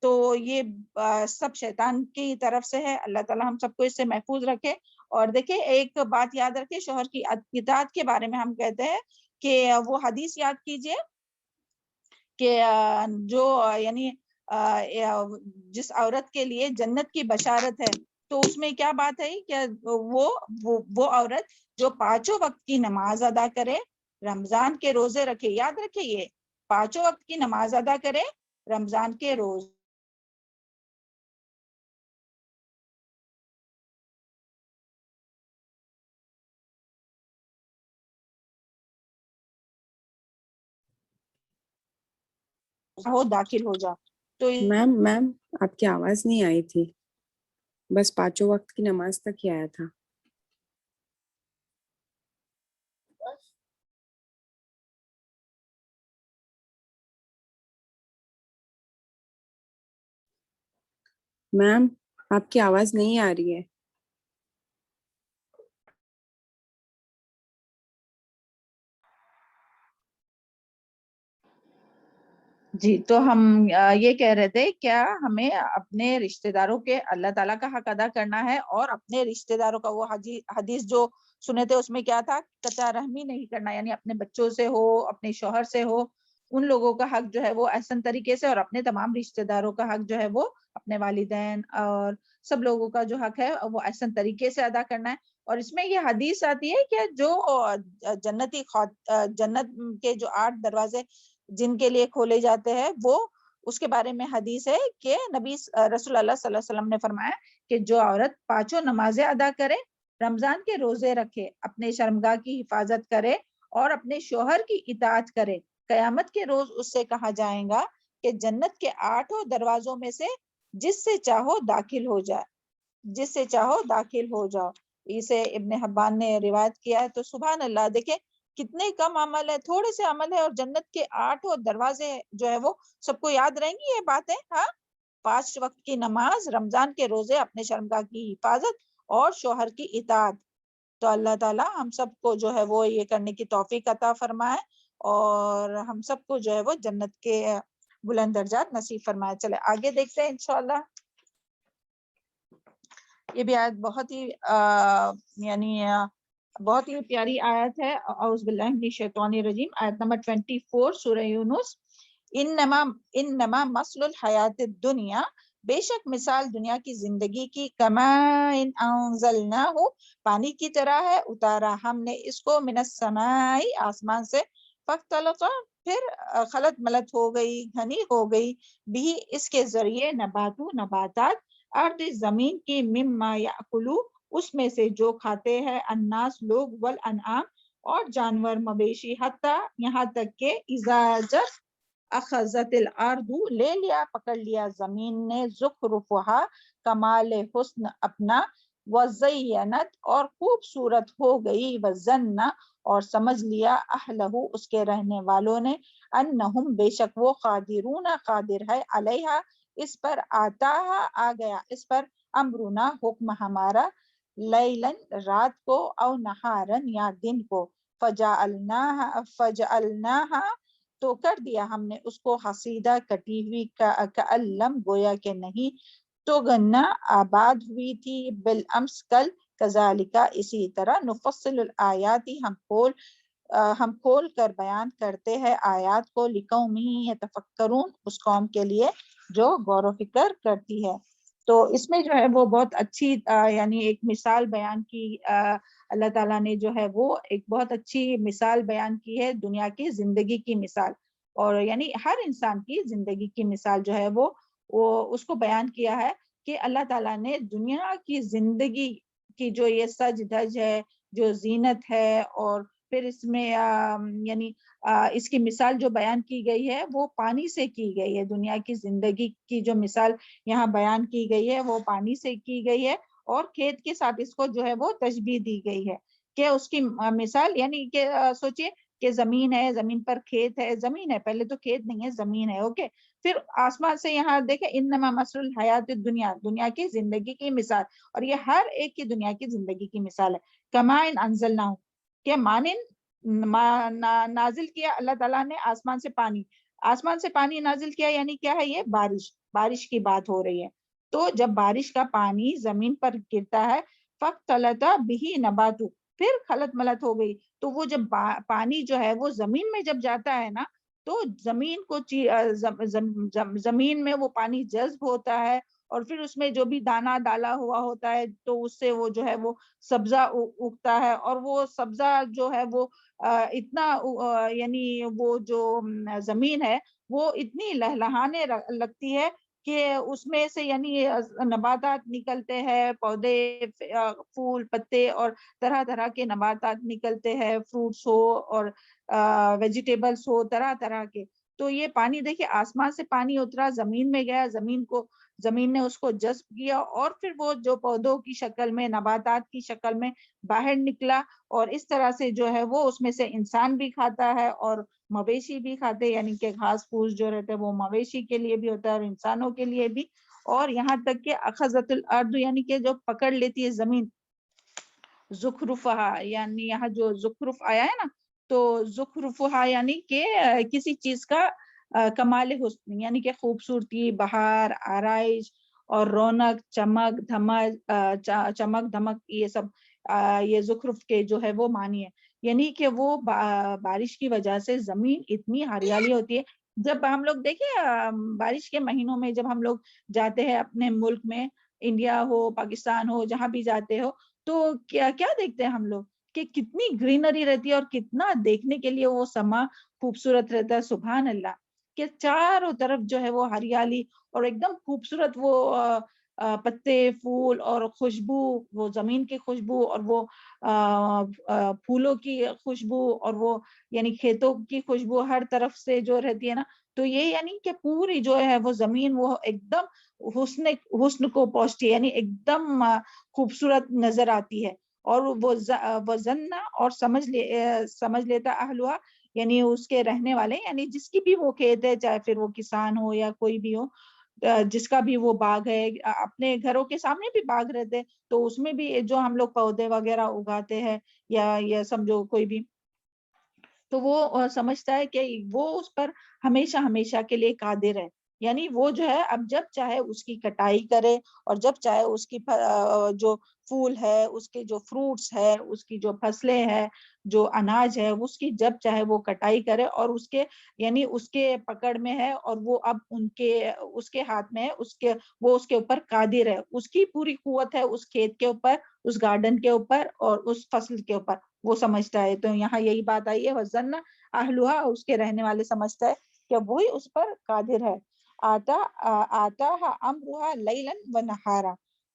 تو یہ سب شیطان کی طرف سے ہے. اللہ تعالیٰ ہم سب کو اس سے محفوظ رکھے. اور دیکھیں ایک بات یاد رکھے، شوہر کی اطاعت کے بارے میں ہم کہتے ہیں کہ وہ حدیث یاد کیجئے کہ جو یعنی جس عورت کے لیے جنت کی بشارت ہے، تو اس میں کیا بات ہے کہ وہ عورت جو 5 وقت کی نماز ادا کرے، رمضان کے روزے رکھے. یاد رکھے یہ 5 وقت کی نماز ادا کرے، رمضان کے روز ہو داخل ہو جا. تو میم آپ کی آواز نہیں آئی تھی، بس 5 وقت کی نماز تک ہی آیا تھا. میم آپ کی آواز نہیں آ رہی ہے. جی تو ہم یہ کہہ رہے تھے کیا ہمیں اپنے رشتہ داروں کے اللہ تعالیٰ کا حق ادا کرنا ہے، اور اپنے رشتہ داروں کا وہ حدیث جو سنے تھے اس میں کیا تھا, قطع رحمی نہیں کرنا, یعنی اپنے بچوں سے ہو, اپنے شوہر سے ہو, ان لوگوں کا حق جو ہے وہ احسن طریقے سے, اور اپنے تمام رشتہ داروں کا حق جو ہے وہ, اپنے والدین اور سب لوگوں کا جو حق ہے وہ احسن طریقے سے ادا کرنا ہے. اور اس میں یہ حدیث آتی ہے کہ جو جنت کے جو 8 دروازے جن کے لیے کھولے جاتے ہیں, وہ اس کے بارے میں حدیث ہے کہ نبی رسول اللہ صلی اللہ علیہ وسلم نے فرمایا کہ جو عورت 5 نمازیں ادا کرے, رمضان کے روزے رکھے, اپنے شرمگاہ کی حفاظت کرے اور اپنے شوہر کی اطاعت کرے, قیامت کے روز اس سے کہا جائے گا کہ جنت کے 8 دروازوں میں سے جس سے چاہو داخل ہو جائے, جس سے چاہو داخل ہو جاؤ. اسے ابن حبان نے روایت کیا ہے. تو سبحان اللہ, دیکھیں کتنے کم عمل ہے, تھوڑے سے عمل ہے, اور جنت کے 8 دروازے جو ہے وہ سب کو یاد رہیں گی یہ باتیں. ہاں, 5 وقت کی نماز, رمضان کے روزے, اپنے شرمگاہ کی حفاظت اور شوہر کی اطاعت. تو اللہ تعالی ہم سب کو جو ہے وہ یہ کرنے کی توفیق عطا فرمائے, اور ہم سب کو جو ہے وہ جنت کے بلند درجات نصیب فرمائے. چلے آگے دیکھتے ہیں انشاءاللہ. یہ بھی آیت بہت ہی یعنی بہت ہی پیاری آیت ہے. اعوذ باللہ من الشیطان الرجیم, آیت نمبر 24 سورہ یونس. انما مثل الحیات الدنیا, بے شک مثال دنیا کی زندگی کی, کماء انزلناہ, پانی کی طرح ہے, اتارا ہم نے اس کو, من السماء, آسمان سے, فاختلط, پھر خلط ملط ہو گئی, گھنی ہو گئی, بھی اس کے ذریعے, نباتو, نباتات, ارض, زمین کی, مما یاکلو, اس میں سے جو کھاتے ہیں, الناس, لوگ, والانعام, اور جانور, مویشی, حتی, یہاں تک کہ اذا جب اخذت الارض, لے لیا, پکڑ لیا زمین نے, زخرفہا, کمال حسن اپنا, وزینت, اور خوبصورت ہو گئی, وظن, اور سمجھ لیا, اہلہ, اس کے رہنے والوں نے, انہم, بے شک وہ, قادرون, قادر ہے, علیہا, اس پر, آتا, آ گیا اس پر, امرنا, حکم ہمارا, لیلن, رات کو, او نہارن, یا دن کو, فجعلناہا, تو کر دیا ہم نے اس کو, حصیدہ, کٹی ہوئی, کألم, گویا کہ نہیں, تو گنا, آباد ہوئی تھی, بالامس, کل, کذالکا, اسی طرح, نفصل الآیات, ہم کھول کر بیان کرتے ہیں آیات کو, لقوم یتفکرون, اس قوم کے لیے جو غور و فکر کرتی ہے. تو اس میں جو ہے وہ بہت اچھی یعنی ایک مثال بیان کی, اللہ تعالیٰ نے جو ہے وہ ایک بہت اچھی مثال بیان کی ہے, دنیا کی زندگی کی مثال, اور یعنی ہر انسان کی زندگی کی مثال جو ہے وہ اس کو بیان کیا ہے کہ اللہ تعالیٰ نے دنیا کی زندگی کی جو یہ سج دھج ہے, جو زینت ہے, اور پھر اس میں یعنی اس کی مثال جو بیان کی گئی ہے وہ پانی سے کی گئی ہے. دنیا کی زندگی کی جو مثال یہاں بیان کی گئی ہے وہ پانی سے کی گئی ہے, اور کھیت کے ساتھ اس کو جو ہے وہ تشبیہ دی گئی ہے کہ اس کی مثال, یعنی کہ سوچئے کہ زمین ہے, زمین پر کھیت ہے, زمین ہے, پہلے تو کھیت نہیں ہے, زمین ہے, اوکے, پھر آسمان سے یہاں دیکھیں, انما مثل الحیات الدنیا, دنیا کی زندگی کی مثال, اور یہ ہر ایک کی دنیا کی زندگی کی مثال ہے. کماء انزلناہ, کہ مانند نازل کیا اللہ تعالیٰ نے آسمان سے پانی, آسمان سے پانی نازل کیا, یعنی کیا ہے یہ, بارش, بارش کی بات ہو رہی ہے. تو جب بارش کا پانی زمین پر گرتا ہے, فاختلط بہ نبات, پھر خلط ملط ہو گئی, تو وہ جب پانی جو ہے وہ زمین میں جب جاتا ہے نا, تو زمین کو زمین میں وہ پانی جذب ہوتا ہے, اور پھر اس میں جو بھی دانہ ڈالا ہوا ہوتا ہے تو اس سے وہ جو ہے وہ سبزہ اگتا ہے, اور وہ سبزہ جو ہے وہ اتنا یعنی وہ جو زمین ہے وہ اتنی لہلہانے لگتی ہے کہ اس میں سے یعنی نباتات نکلتے ہیں, پودے, پھول, پتے, اور طرح طرح کے نباتات نکلتے ہیں, فروٹس ہو اور ویجیٹیبلز ہو, طرح طرح کے. تو یہ پانی دیکھیں, آسمان سے پانی اترا, زمین میں گیا, زمین نے اس کو جذب کیا, اور پھر وہ جو پودوں کی شکل میں, نباتات کی شکل میں باہر نکلا, اور اس طرح سے جو ہے وہ اس میں سے انسان بھی کھاتا ہے اور مویشی بھی کھاتے, یعنی کہ گھاس پھوس جو رہتے ہیں وہ مویشی کے لیے بھی ہوتا ہے اور انسانوں کے لیے بھی. اور یہاں تک کہ اخذت الارض, یعنی کہ جو پکڑ لیتی ہے زمین, زخرفہا, یعنی یہاں جو زخرف آیا ہے نا, تو زخرفہا یعنی کہ کسی چیز کا کمال حسن, یعنی کہ خوبصورتی, بہار, آرائش اور رونق, چمک دھمک, یہ سب یہ زخرف کے جو ہے وہ معنی ہے، یعنی کہ وہ بارش کی وجہ سے زمین اتنی ہریالی ہوتی ہے. جب ہم لوگ دیکھیں بارش کے مہینوں میں جب ہم لوگ جاتے ہیں اپنے ملک میں، انڈیا ہو پاکستان ہو جہاں بھی جاتے ہو، تو کیا کیا دیکھتے ہیں ہم لوگ کہ کتنی گرینری رہتی ہے اور کتنا دیکھنے کے لیے وہ سما خوبصورت رہتا ہے. سبحان اللہ کہ چاروں طرف جو ہے وہ ہریالی اور ایک دم خوبصورت وہ پتے پھول اور خوشبو، وہ زمین کی خوشبو اور وہ پھولوں کی خوشبو اور وہ یعنی کھیتوں کی خوشبو ہر طرف سے جو رہتی ہے نا. تو یہ یعنی کہ پوری جو ہے وہ زمین وہ ایک دم حسن کو پہنچتی ہے، یعنی ایک دم خوبصورت نظر آتی ہے. اور وہ زنہ اور سمجھ لیتا اہلوا، یعنی اس کے رہنے والے، یعنی جس کی بھی وہ کھیت ہے، چاہے پھر وہ کسان ہو یا کوئی بھی ہو، جس کا بھی وہ باغ ہے، اپنے گھروں کے سامنے بھی باغ رہتے تو اس میں بھی جو ہم لوگ پودے وغیرہ اگاتے ہیں یا سمجھو کوئی بھی، تو وہ سمجھتا ہے کہ وہ اس پر ہمیشہ ہمیشہ کے لیے قادر ہے. یعنی وہ جو ہے اب جب چاہے اس کی کٹائی کرے اور جب چاہے اس کی جو پھول ہے، اس کے جو فروٹس ہے، اس کی جو فصلیں ہے، جو اناج ہے، اس کی جب چاہے وہ کٹائی کرے اور اس کے یعنی اس کے پکڑ میں ہے اور وہ اب اس کے ہاتھ میں ہے، وہ اس کے اوپر قادر ہے. اس کی پوری قوت ہے اس کھیت کے اوپر، اس گارڈن کے اوپر اور اس فصل کے اوپر، وہ سمجھتا ہے. تو یہاں یہی بات آئی ہے وزن اہلوہا، اس کے رہنے والے سمجھتا ہے کہ وہی اس پر قادر ہے. آتا امرها لیلا و نہارا،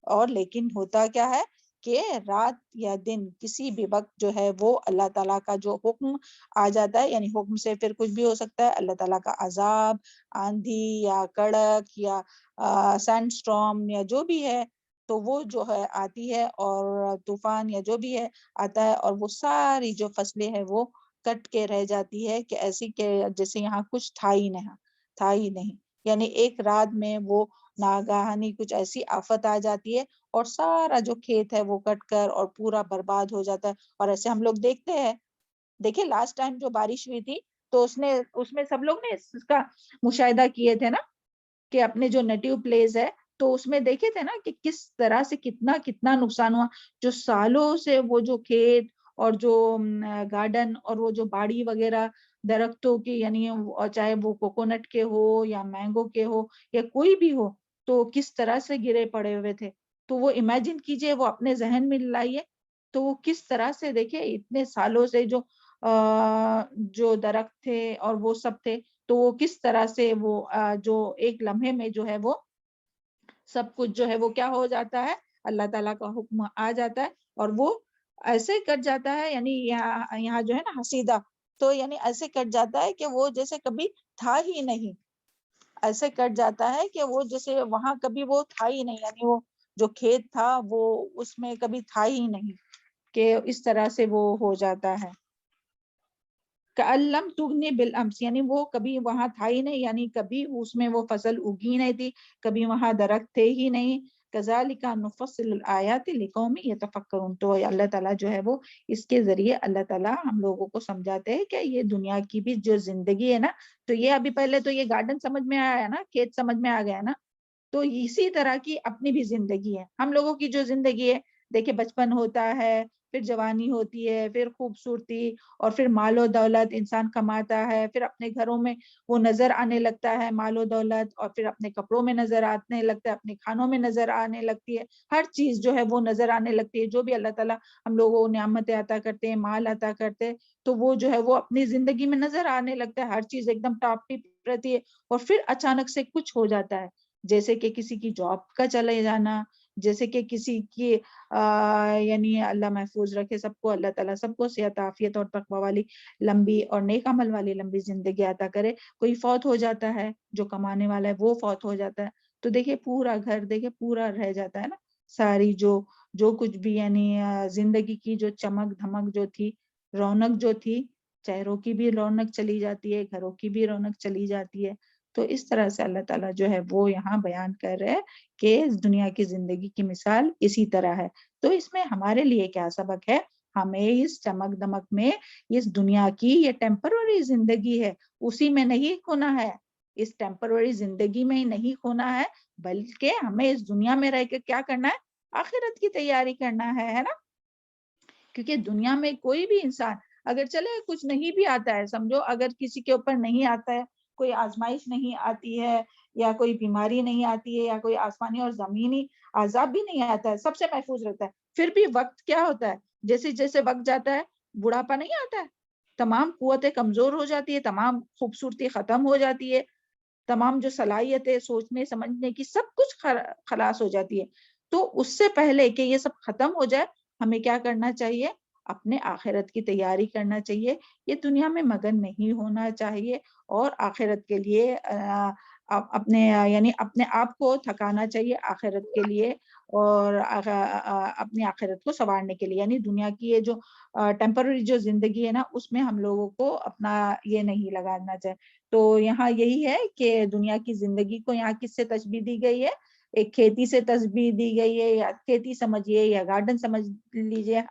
اور لیکن ہوتا کیا ہے کہ رات یا دن کسی بھی وقت جو ہے وہ اللہ تعالیٰ کا جو حکم آ جاتا ہے، یعنی حکم سے پھر کچھ بھی ہو سکتا ہے، اللہ تعالیٰ کا عذاب، آندھی یا کڑک یا سینڈ سٹارم یا جو بھی ہے، تو وہ جو ہے آتی ہے اور طوفان یا جو بھی ہے آتا ہے اور وہ ساری جو فصلیں ہیں وہ کٹ کے رہ جاتی ہے کہ ایسی کہ جیسے یہاں کچھ تھا ہی نہیں. یعنی ایک رات میں وہ ناگہانی کچھ ایسی آفت آ جاتی ہے اور سارا جو کھیت ہے وہ کٹ کر اور پورا برباد ہو جاتا ہے. اور ایسے ہم لوگ دیکھتے ہیں، دیکھیں لاسٹ ٹائم جو بارش ہوئی تھی تو اس میں سب لوگ نے اس کا مشاہدہ کیے تھے نا کہ اپنے جو نیٹو پلیس ہے تو اس میں دیکھے تھے نا کہ کس طرح سے کتنا نقصان ہوا. جو سالوں سے وہ جو کھیت اور جو گارڈن اور وہ جو باڑی وغیرہ درختوں کی، یعنی چاہے وہ کوکونٹ کے ہو یا مینگو کے ہو یا کوئی بھی ہو، تو کس طرح سے گرے پڑے ہوئے تھے. تو وہ امیجن کیجئے، وہ اپنے ذہن میں لائیے تو وہ کس طرح سے دیکھیں اتنے سالوں سے جو درخت تھے اور وہ سب تھے، تو وہ کس طرح سے وہ جو ایک لمحے میں جو ہے وہ سب کچھ جو ہے وہ کیا ہو جاتا ہے، اللہ تعالیٰ کا حکم آ جاتا ہے اور وہ ایسے کٹ جاتا ہے. یعنی یہاں جو ہے نا حسیدہ، تو یعنی ایسے کٹ جاتا ہے کہ وہ جیسے کبھی تھا ہی نہیں، ایسے کٹ جاتا ہے کہ وہ جیسے وہاں کبھی وہ تھا ہی نہیں، یعنی وہ جو کھیت تھا وہ اس میں کبھی تھا ہی نہیں، کہ اس طرح سے وہ ہو جاتا ہے. کَأَلَّمْ تُغْنِ بِالْأَمْسِ، یعنی وہ کبھی وہاں تھا ہی نہیں، یعنی کبھی اس میں وہ فصل اگی نہیں تھی، کبھی وہاں درخت تھے ہی نہیں. كَذَلِكَ نُفَصِّلُ الْآيَاتِ لِقَوْمٍ يَتَفَكَّرُونَ، تو اللہ تعالیٰ جو ہے وہ اس کے ذریعے اللہ تعالیٰ ہم لوگوں کو سمجھاتے ہیں کہ یہ دنیا کی بھی جو زندگی ہے نا، تو یہ ابھی پہلے تو یہ گارڈن سمجھ میں آیا ہے نا، کھیت سمجھ میں آ گیا نا، تو اسی طرح کی اپنی بھی زندگی ہے. ہم لوگوں کی جو زندگی ہے، دیکھیں بچپن ہوتا ہے، پھر جوانی ہوتی ہے، پھر خوبصورتی اور پھر مال و دولت انسان کماتا ہے، پھر اپنے گھروں میں وہ نظر آنے لگتا ہے مال و دولت، اور پھر اپنے کپڑوں میں نظر آنے لگتا ہے، اپنے کھانوں میں نظر آنے لگتی ہے، ہر چیز جو ہے وہ نظر آنے لگتی ہے. جو بھی اللہ تعالیٰ ہم لوگوں کو نعمتیں عطا کرتے ہیں، مال عطا کرتے ہیں، تو وہ جو ہے وہ اپنی زندگی میں نظر آنے لگتا ہے، ہر چیز ایک دم ٹاپ ٹپ رہتی ہے. اور پھر اچانک سے کچھ ہو جاتا ہے، جیسے کہ کسی کی جاب کا چلے جانا، جیسے کہ کسی کی یعنی اللہ محفوظ رکھے سب کو، اللہ تعالیٰ سب کو صحت عافیت اور تقوی والی لمبی اور نیک عمل والی لمبی زندگی عطا کرے. کوئی فوت ہو جاتا ہے، جو کمانے والا ہے وہ فوت ہو جاتا ہے، تو دیکھیں پورا گھر دیکھیں پورا رہ جاتا ہے نا، ساری جو کچھ بھی یعنی زندگی کی جو چمک دھمک جو تھی، رونق جو تھی، چہروں کی بھی رونق چلی جاتی ہے، گھروں کی بھی رونق چلی جاتی ہے. تو اس طرح سے اللہ تعالیٰ جو ہے وہ یہاں بیان کر رہے کہ اس دنیا کی زندگی کی مثال اسی طرح ہے. تو اس میں ہمارے لیے کیا سبق ہے؟ ہمیں اس چمک دمک میں، اس دنیا کی یہ ٹیمپرری زندگی ہے، اسی میں نہیں کھونا ہے، اس ٹیمپرری زندگی میں ہی نہیں کھونا ہے، بلکہ ہمیں اس دنیا میں رہ کے کیا کرنا ہے؟ آخرت کی تیاری کرنا ہے نا. کیونکہ دنیا میں کوئی بھی انسان اگر چلے کچھ نہیں بھی آتا ہے، سمجھو اگر کسی کے اوپر نہیں آتا ہے، کوئی آزمائش نہیں آتی ہے، یا کوئی بیماری نہیں آتی ہے، یا کوئی آسمانی اور زمینی عذاب بھی نہیں آتا ہے، سب سے محفوظ رہتا ہے، پھر بھی وقت کیا ہوتا ہے، جیسے جیسے وقت جاتا ہے بڑھاپا نہیں آتا ہے، تمام قوتیں کمزور ہو جاتی ہے، تمام خوبصورتی ختم ہو جاتی ہے، تمام جو صلاحیتیں سوچنے سمجھنے کی سب کچھ خلاص ہو جاتی ہے۔ تو اس سے پہلے کہ یہ سب ختم ہو جائے ہمیں کیا کرنا چاہیے، اپنے آخرت کی تیاری کرنا چاہیے، یہ دنیا میں مگن نہیں ہونا چاہیے، اور آخرت کے لیے اپنے یعنی اپنے آپ کو تھکانا چاہیے آخرت کے لیے، اور اپنی آخرت کو سنوارنے کے لیے، یعنی دنیا کی یہ جو ٹیمپرری جو زندگی ہے نا، اس میں ہم لوگوں کو اپنا یہ نہیں لگانا چاہیے۔ تو یہاں یہی ہے کہ دنیا کی زندگی کو یہاں کس سے تشبیہ دی گئی ہے، ایک کھیتی سے تشبیہ دی گئی ہے، یا کھیتی سمجھیے یا گارڈن سمجھ لیجیے،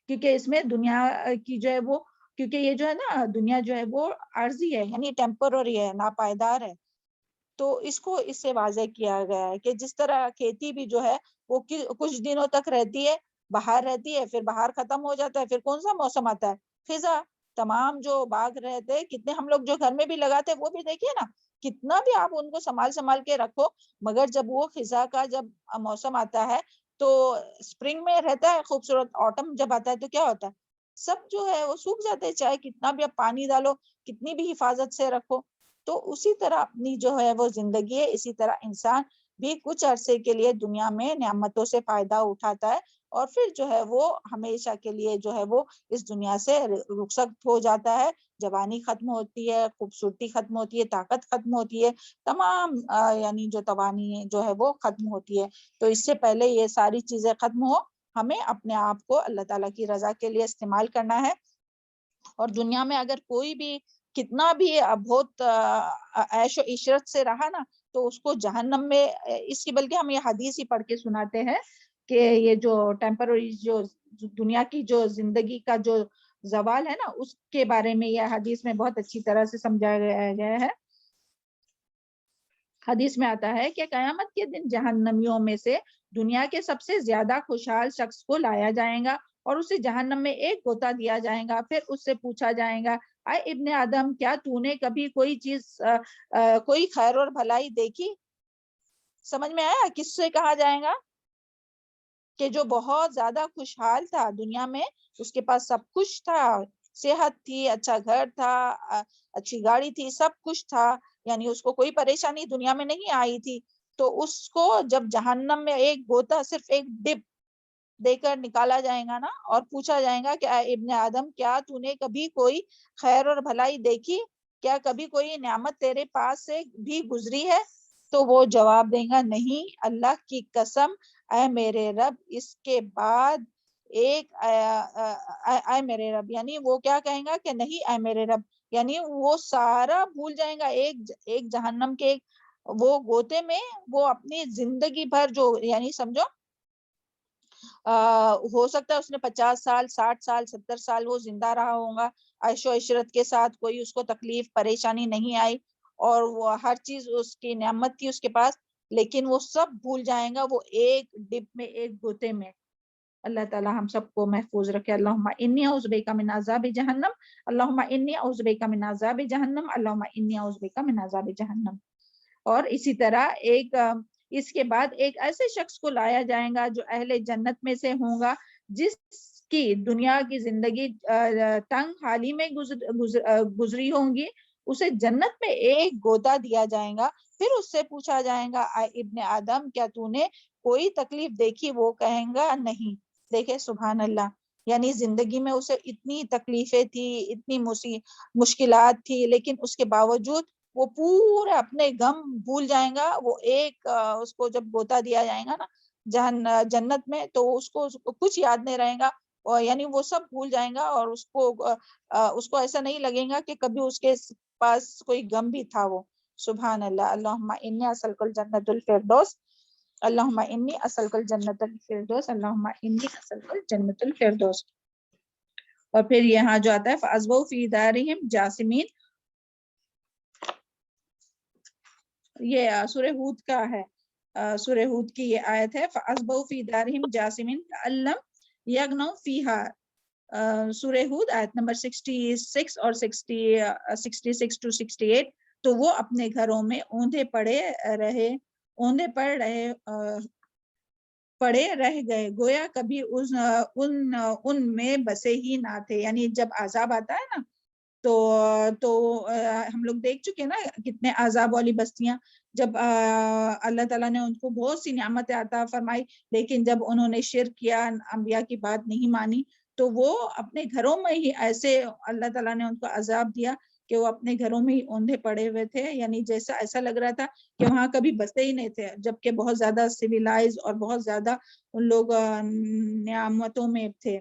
کیونکہ اس میں دنیا کی جو ہے وہ، کیونکہ یہ جو ہے نا دنیا جو ہے وہ عارضی ہے، یعنی ٹیمپرری ہے، ناپائیدار ہے، تو اس کو اس سے واضح کیا گیا ہے کہ جس طرح کھیتی بھی جو ہے وہ کچھ دنوں تک رہتی ہے، بہار رہتی ہے، پھر بہار ختم ہو جاتا ہے، پھر کون سا موسم آتا ہے، خزاں، تمام جو باغ رہتے کتنے ہم لوگ جو گھر میں بھی لگاتے وہ بھی دیکھیے نا، کتنا بھی آپ ان کو سنبھال کے رکھو، مگر جب وہ خزاں کا جب موسم آتا ہے تو اسپرنگ میں رہتا ہے خوبصورت، آٹم جب آتا ہے تو کیا ہوتا ہے، سب جو ہے وہ سوکھ جاتے ہیں، چاہے کتنا بھی آپ پانی ڈالو، کتنی بھی حفاظت سے رکھو۔ تو اسی طرح اپنی جو ہے وہ زندگی ہے، اسی طرح انسان بھی کچھ عرصے کے لیے دنیا میں نعمتوں سے فائدہ اٹھاتا ہے، اور پھر جو ہے وہ ہمیشہ کے لیے جو ہے وہ اس دنیا سے رخصت ہو جاتا ہے، جوانی ختم ہوتی ہے، خوبصورتی ختم ہوتی ہے، طاقت ختم ہوتی ہے، تمام یعنی جو توانی جو ہے وہ ختم ہوتی ہے۔ تو اس سے پہلے یہ ساری چیزیں ختم ہو، ہمیں اپنے آپ کو اللہ تعالیٰ کی رضا کے لیے استعمال کرنا ہے، اور دنیا میں اگر کوئی بھی کتنا بھی بہت عیش و عشرت سے رہا نا، تو اس کو جہنم میں اس کی، بلکہ ہم یہ حدیث ہی پڑھ کے سناتے ہیں کہ یہ جو ٹیمپرری جو دنیا کی جو زندگی کا جو زوال ہے نا، اس کے بارے میں یہ حدیث میں بہت اچھی طرح سے سمجھایا گیا ہے۔ حدیث میں آتا ہے کہ قیامت کے دن جہنمیوں میں سے دنیا کے سب سے زیادہ خوشحال شخص کو لایا جائے گا، اور اسے جہنم میں ایک غوطہ دیا جائے گا، پھر اس سے پوچھا جائے گا، اے ابن آدم، کیا تو نے کبھی کوئی چیز کوئی خیر اور بھلائی دیکھی؟ سمجھ میں آیا کس سے کہا جائے گا؟ کہ جو بہت زیادہ خوشحال تھا دنیا میں، اس کے پاس سب کچھ تھا، صحت تھی، اچھا گھر تھا، اچھی گاڑی تھی، سب کچھ تھا، یعنی اس کو کوئی پریشانی دنیا میں نہیں آئی تھی، تو اس کو جب جہنم میں ایک غوطہ، صرف ایک ڈپ دے کر نکالا جائے گا نا، اور پوچھا جائے گا کہ اے ابن آدم، کیا تو نے کبھی کوئی خیر اور بھلائی دیکھی؟ کیا کبھی کوئی نعمت تیرے پاس سے بھی گزری ہے؟ تو وہ جواب دیں گا، نہیں اللہ کی قسم اے میرے رب، اس کے بعد ایک اے میرے رب، یعنی وہ کیا کہیں گا کہ نہیں اے میرے رب، یعنی وہ سارا بھول جائیں گا، ایک جہنم کے وہ غوطے میں وہ اپنی زندگی بھر جو، یعنی سمجھو ہو سکتا ہے اس نے 50 سال 60 سال 70 سال وہ زندہ رہا ہوگا، عیش و عشرت کے ساتھ، کوئی اس کو تکلیف پریشانی نہیں آئی، اور وہ ہر چیز اس کی نعمت تھی اس کے پاس، لیکن وہ سب بھول جائیں گا وہ ایک ڈپ میں، ایک غوطے میں۔ اللہ تعالی ہم سب کو محفوظ رکھے۔ اللہم انی اعوذ بک من عذاب جہنم، اللہم انی اعوذ بک من عذاب جہنم، اللہم انی اعوذ بک من عذاب جہنم۔ اور اسی طرح ایک اس کے بعد ایک ایسے شخص کو لایا جائے گا جو اہل جنت میں سے ہوں گا، جس کی دنیا کی زندگی تنگ حالی میں گزری ہوں گی، اسے جنت میں ایک غوطہ دیا جائے گا، پھر اس سے پوچھا جائے گا، اے ابن آدم، کیا تو نے کوئی تکلیف دیکھی؟ وہ کہیں گا نہیں۔ دیکھیں سبحان اللہ، یعنی زندگی میں اسے اتنی تکلیفیں تھی، اتنی مشکلات تھی، لیکن اس کے باوجود وہ پورے اپنے غم بھول جائیں گا، وہ ایک اس کو جب غوطہ دیا جائے گا نا جنت میں، تو اس کو کچھ یاد نہیں رہے گا، اور یعنی وہ سب بھول جائیں گا، اور اس کو ایسا نہیں لگے گا کہ کبھی اس کے پاس کوئی غم بھی تھا وہ۔ سبحان اللہ۔ اللہم انی اسألک الجنت الفردوس، اللہم انی اسألک الجنت الفردوس، اللہم انی اسألک الجنت الفردوس۔ اور پھر یہاں جو آتا ہے فَأَصْبَحُوا فِي دَارِهِمْ جَاثِمِينَ، یہ سورہ ہود کا ہے، سورہ ہود کی یہ آیت ہے، فَأَصْبَحُوا فِي دَارِهِمْ جَاثِمِينَ كَأَن لَّمْ يَغْنَوْا فِيهَا، سورہ ہود آیت نمبر 66 اور 66 to 68، تو وہ اپنے گھروں میں اوندھے پڑے رہ گئے، گویا کبھی ان میں بسے ہی نہ تھے. یعنی جب عذاب آتا ہے نا تو ہم لوگ دیکھ چکے نا کتنے عذاب والی بستیاں، جب اللہ تعالیٰ نے ان کو بہت سی نعمتیں عطا فرمائی، لیکن جب انہوں نے شرک کیا، انبیاء کی بات نہیں مانی، تو وہ اپنے گھروں میں ہی ایسے اللہ تعالیٰ نے ان کو عذاب دیا کہ وہ اپنے گھروں میں ہی اوندھے پڑے ہوئے تھے. یعنی جیسا ایسا لگ رہا تھا کہ وہاں کبھی بسے ہی نہیں تھے، جبکہ بہت زیادہ سویلائز اور بہت زیادہ ان لوگ نعمتوں میں تھے.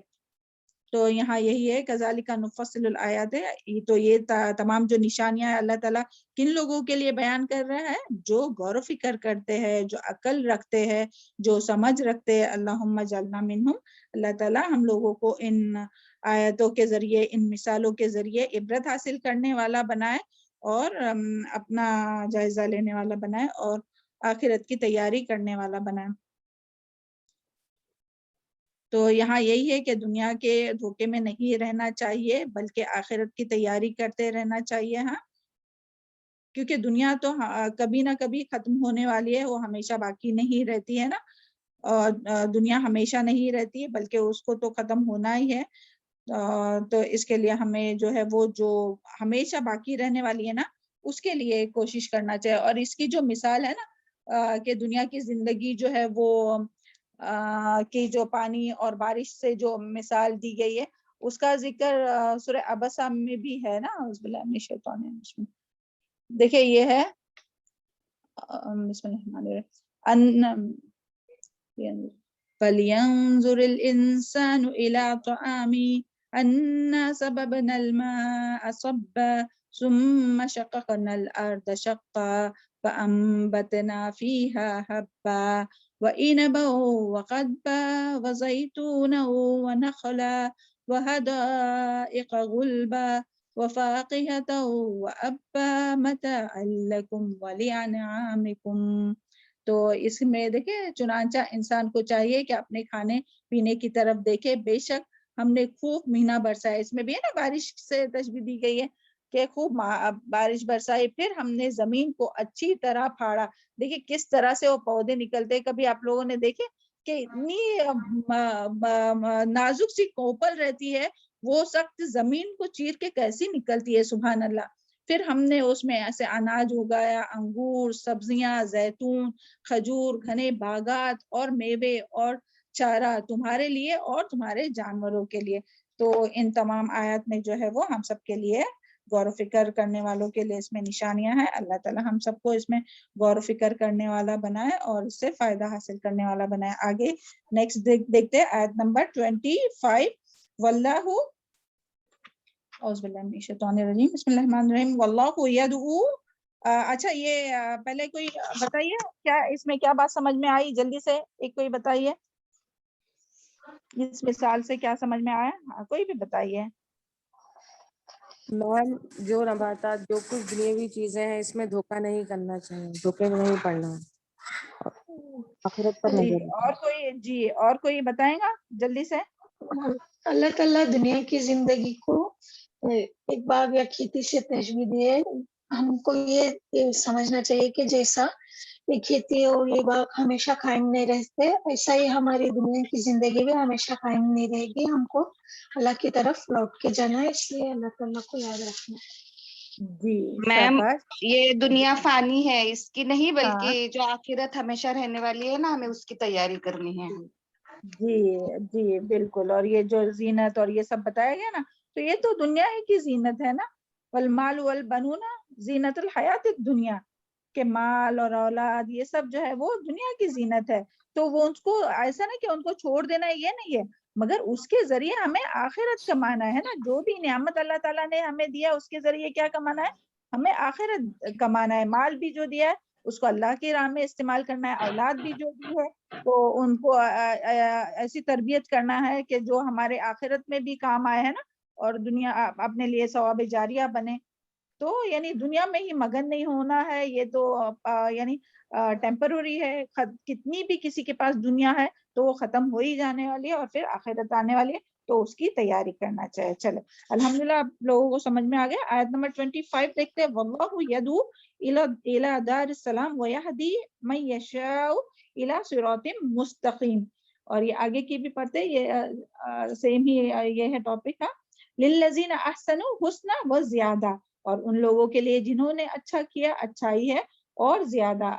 تو یہاں یہی ہے کذالک نفصل الآیات ہے. تو یہ تمام جو نشانیاں اللہ تعالیٰ کن لوگوں کے لیے بیان کر رہا ہے؟ جو غور و فکر کرتے ہیں، جو عقل رکھتے ہیں، جو سمجھ رکھتے ہیں. اللہم اجعلنا منہم. اللہ تعالیٰ ہم لوگوں کو ان آیتوں کے ذریعے، ان مثالوں کے ذریعے عبرت حاصل کرنے والا بنائے اور اپنا جائزہ لینے والا بنائے اور آخرت کی تیاری کرنے والا بنائے. تو یہاں یہی ہے کہ دنیا کے دھوکے میں نہیں رہنا چاہیے، بلکہ آخرت کی تیاری کرتے رہنا چاہیے. ہاں، کیونکہ دنیا تو کبھی نہ کبھی ختم ہونے والی ہے، وہ ہمیشہ باقی نہیں رہتی ہے نا. اور دنیا ہمیشہ نہیں رہتی ہے، بلکہ اس کو تو ختم ہونا ہی ہے. تو اس کے لیے ہمیں جو ہے وہ جو ہمیشہ باقی رہنے والی ہے نا، اس کے لیے کوشش کرنا چاہیے. اور اس کی جو مثال ہے نا کہ دنیا کی زندگی جو ہے وہ کہ جو پانی اور بارش سے جو مثال دی گئی ہے، اس کا ذکر سورہ عبسہ میں بھی ہے نا. اعوذ باللہ من الشیطان الرجیم. دیکھیں یہ ہے بسم اللہ الرحمن الرحیم. فَلْيَنْظُرِ الْإِنسَانُ إِلَىٰ طَعَامِهِ أَنَّا صَبَبْنَا الْمَاءَ صَبًّا ثُمَّ شَقَقْنَا الْأَرْضَ شَقًّا فَأَنبَتْنَا فِيهَا حَبًّا وَإِنَبًا وَقَضْبًا وَزَيْتُونًا وَنَخْلًا وَحَدَائِقَ غُلْبًا وَفَاكِهَةً وَأَبًّا مَتَاعًا لَكُمْ وَلِأَنْعَامِكُمْ. تو اس میں دیکھیں چنانچہ انسان کو چاہیے کہ اپنے کھانے پینے کی طرف دیکھے. بے شک ہم نے خوب مہینہ برسایا. اس میں بھی ہے نا بارش سے تشبیہ دی گئی ہے کہ خوب بارش برسائی، پھر ہم نے زمین کو اچھی طرح پھاڑا. دیکھیں کس طرح سے وہ پودے نکلتے. کبھی آپ لوگوں نے دیکھے کہ اتنی نازک سی کوپل رہتی ہے، وہ سخت زمین کو چیر کے کیسی نکلتی ہے، سبحان اللہ. پھر ہم نے اس میں ایسے اناج اگایا، انگور، سبزیاں، زیتون، کھجور، گھنے باغات اور میوے اور چارہ تمہارے لیے اور تمہارے جانوروں کے لیے. تو ان تمام آیات میں جو ہے وہ ہم سب کے لیے، غور و فکر کرنے والوں کے لیے اس میں نشانیاں ہیں. اللہ تعالی ہم سب کو اس میں غور و فکر کرنے والا بنائے اور اس سے فائدہ حاصل کرنے والا بنائے. آگے نیکسٹ دیکھتے آیت نمبر 25. واللہ اعوذ باللہ من الشیطان الرجیم بسم اللہ الرحمن الرحیم. واللہ یدعو. اچھا یہ پہلے کوئی بتائیے کیا اس میں کیا بات سمجھ میں آئی، جلدی سے ایک کوئی بتائیے اس مثال سے کیا سمجھ میں آیا. کوئی بھی بتائیے. میم جو نباتات جو کچھ دنیاوی چیزیں ہیں اس میں دھوکہ نہیں کرنا چاہیے، دھوکے میں نہیں پڑنا ہے، آخرت پر نظر رکھنا. اور کوئی جی اور کوئی بتائیں گا جلدی سے. اللہ تعالیٰ دنیا کی زندگی کو ایک باغ یا کھیتی سے تشبیہ دی ہے. ہم کو یہ سمجھنا چاہیے کہ جیسا یہ کھیتی اور یہ باغ ہمیشہ قائم نہیں رہتے، ایسا ہی ہماری دنیا کی زندگی بھی ہمیشہ قائم نہیں رہے گی. ہم کو اللہ کی طرف لوٹ کے جانا ہے، اس لیے اللہ تعالیٰ کو یاد رکھنا. جی میم شاباش. یہ دنیا فانی ہے، اس کی نہیں ہاں بلکہ جو آخرت ہمیشہ رہنے والی ہے نا، ہمیں اس کی تیاری کرنی ہے. جی جی بالکل. اور یہ جو زینت اور یہ سب بتایا گیا نا، تو یہ تو دنیا ہی کی زینت ہے نا. والمال والبنون زینت الحیات الدنیا، کہ مال اور اولاد یہ سب جو ہے وہ دنیا کی زینت ہے. تو وہ ان کو ایسا نہیں کہ ان کو چھوڑ دینا ہے، یہ نہیں ہے، مگر اس کے ذریعے ہمیں آخرت کمانا ہے نا. جو بھی نعمت اللہ تعالیٰ نے ہمیں دیا اس کے ذریعے کیا کمانا ہے؟ ہمیں آخرت کمانا ہے. مال بھی جو دیا ہے اس کو اللہ کی راہ میں استعمال کرنا ہے. اولاد بھی جو دی ہے تو ان کو ایسی تربیت کرنا ہے کہ جو ہمارے آخرت میں بھی کام آئے ہے نا، اور دنیا اپنے لیے ثواب جاریہ بنے. تو یعنی دنیا میں ہی مگن نہیں ہونا ہے. یہ تو یعنی ٹیمپرری ہے. کتنی بھی کسی کے پاس دنیا ہے تو وہ ختم ہو ہی جانے والی ہے اور پھر آخرت آنے والی ہے. تو اس کی تیاری کرنا چاہیے. چلے الحمدللہ آپ لوگوں کو سمجھ میں آ گیا. آیت نمبر 25 دیکھتے ہیں. واللہ یدعو الی دار السلام ویہدی من یشاء الی صراط مستقیم. اور یہ آگے کی بھی پڑھتے ہیں, یہ سیم ہی یہ ہے ٹاپک کا. للذین احسنوا حسنا و زیادہ, اور ان لوگوں کے لیے جنہوں نے اچھا کیا اچھائی ہے اور زیادہ.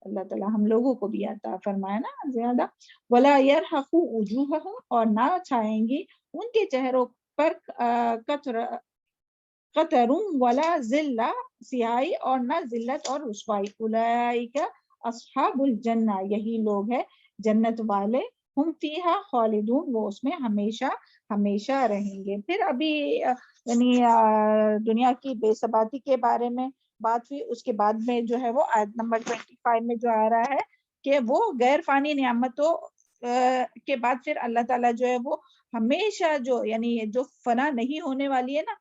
اللہ تعالیٰ ہم لوگوں کو بھی عطا فرمائے نا زیادہ. ولا يرهق وجوههم, اور نہ چھائیں گی ان کے چہروں پر قطر ولا ذلہ, سیاہی, اور نہ ذلت اور رسوائی. اولئک اصحاب الجنہ, یہی لوگ ہیں جنت والے. ہم فیہا خالدون, وہ اس میں ہمیشہ ہمیشہ رہیں گے. پھر ابھی یعنی دنیا کی بے ثباتی کے بارے میں بات ہوئی. اس کے بعد میں جو ہے وہ آیت نمبر 25 میں جو آ رہا ہے کہ وہ غیر فانی نعمتوں کے بعد پھر اللہ تعالیٰ جو ہے وہ ہمیشہ جو یعنی جو فنا نہیں ہونے والی ہے نا,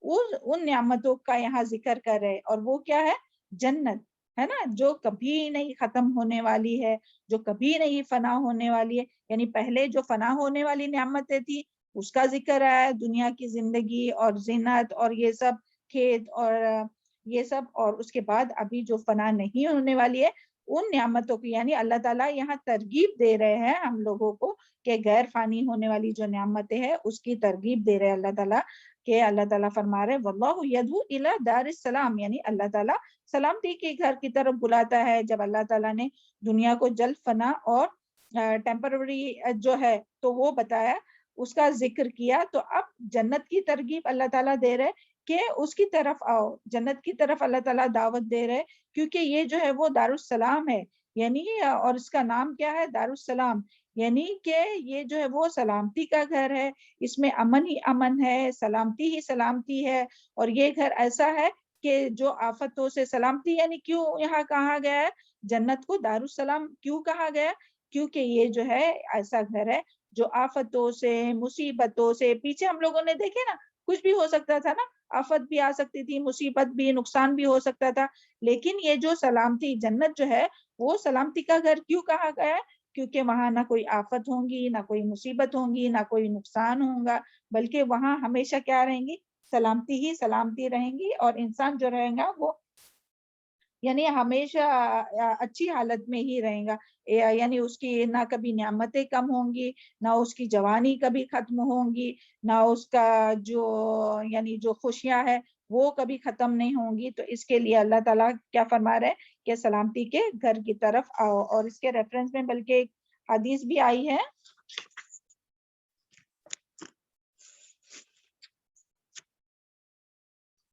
ان نعمتوں کا یہاں ذکر کر رہے. اور وہ کیا ہے؟ جنت ہے نا, جو کبھی نہیں ختم ہونے والی ہے, جو کبھی نہیں فنا ہونے والی ہے. یعنی پہلے جو فنا ہونے والی نعمتیں تھی اس کا ذکر ہے, دنیا کی زندگی اور زینت اور یہ سب کھیت اور یہ سب. اور اس کے بعد ابھی جو فنا نہیں ہونے والی ہے ان نعمتوں کی, یعنی اللہ تعالیٰ یہاں ترغیب دے رہے ہیں ہم لوگوں کو کہ غیر فانی ہونے والی جو نعمتیں ہیں اس کی ترغیب دے رہے ہیں اللہ تعالیٰ. کہ اللہ تعالیٰ فرما رہے واللہ یدعو الی دار السلام, یعنی اللہ تعالیٰ سلامتی کے گھر کی طرف بلاتا ہے. جب اللہ تعالیٰ نے دنیا کو جلد فنا اور ٹیمپرری جو ہے تو وہ بتایا, اس کا ذکر کیا, تو اب جنت کی ترغیب اللہ تعالیٰ دے رہے کہ اس کی طرف آؤ, جنت کی طرف اللہ تعالیٰ دعوت دے رہے. کیونکہ یہ جو ہے وہ دار السلام ہے, یعنی اور اس کا نام کیا ہے؟ دار السلام, یعنی کہ یہ جو ہے وہ سلامتی کا گھر ہے, اس میں امن ہی امن ہے, سلامتی ہی سلامتی ہے. اور یہ گھر ایسا ہے کہ جو آفتوں سے سلامتی, یعنی کیوں یہاں کہا گیا ہے جنت کو دار السلام کیوں کہا گیا؟ کیونکہ یہ جو ہے ایسا گھر ہے جو آفتوں سے مصیبتوں سے, پیچھے ہم لوگوں نے دیکھے نا کچھ بھی ہو سکتا تھا نا, آفت بھی آ سکتی تھی, مصیبت بھی, نقصان بھی ہو سکتا تھا. لیکن یہ جو سلامتی جنت جو ہے وہ سلامتی کا گھر کیوں کہا گیا ہے؟ کیونکہ وہاں نہ کوئی آفت ہوں گی, نہ کوئی مصیبت ہوں گی, نہ کوئی نقصان ہوگا, بلکہ وہاں ہمیشہ کیا رہیں گی؟ سلامتی ہی سلامتی رہیں گی. اور انسان جو رہے گا وہ یعنی ہمیشہ اچھی حالت میں ہی رہے گا. یعنی اس کی نہ کبھی نعمتیں کم ہوں گی, نہ اس کی جوانی کبھی ختم ہوں گی, نہ اس کا جو یعنی جو خوشیاں ہیں وہ کبھی ختم نہیں ہوں گی. تو اس کے لیے اللہ تعالیٰ کیا فرما رہے ہیں کہ سلامتی کے گھر کی طرف آؤ. اور اس کے ریفرنس میں بلکہ ایک حدیث بھی آئی ہے,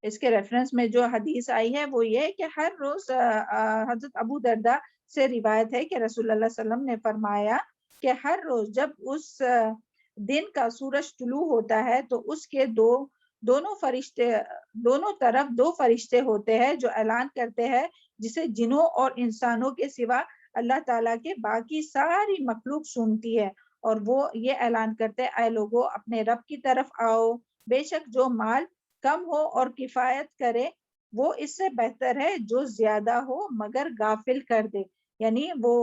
اس کے ریفرنس میں جو حدیث آئی ہے وہ یہ کہ ہر روز حضرت ابو دردہ سے روایت ہے کہ رسول اللہ صلی اللہ علیہ وسلم نے فرمایا کہ ہر روز جب اس دن کا سورج طلوع ہوتا ہے تو اس کے دونوں فرشتے, دونوں طرف دو فرشتے ہوتے ہیں جو اعلان کرتے ہیں, جسے جنوں اور انسانوں کے سوا اللہ تعالیٰ کے باقی ساری مخلوق سنتی ہے. اور وہ یہ اعلان کرتے ہیں اے لوگو اپنے رب کی طرف آؤ, بے شک جو مال کم ہو اور کفایت کرے وہ اس سے بہتر ہے جو زیادہ ہو مگر غافل کر دے. یعنی وہ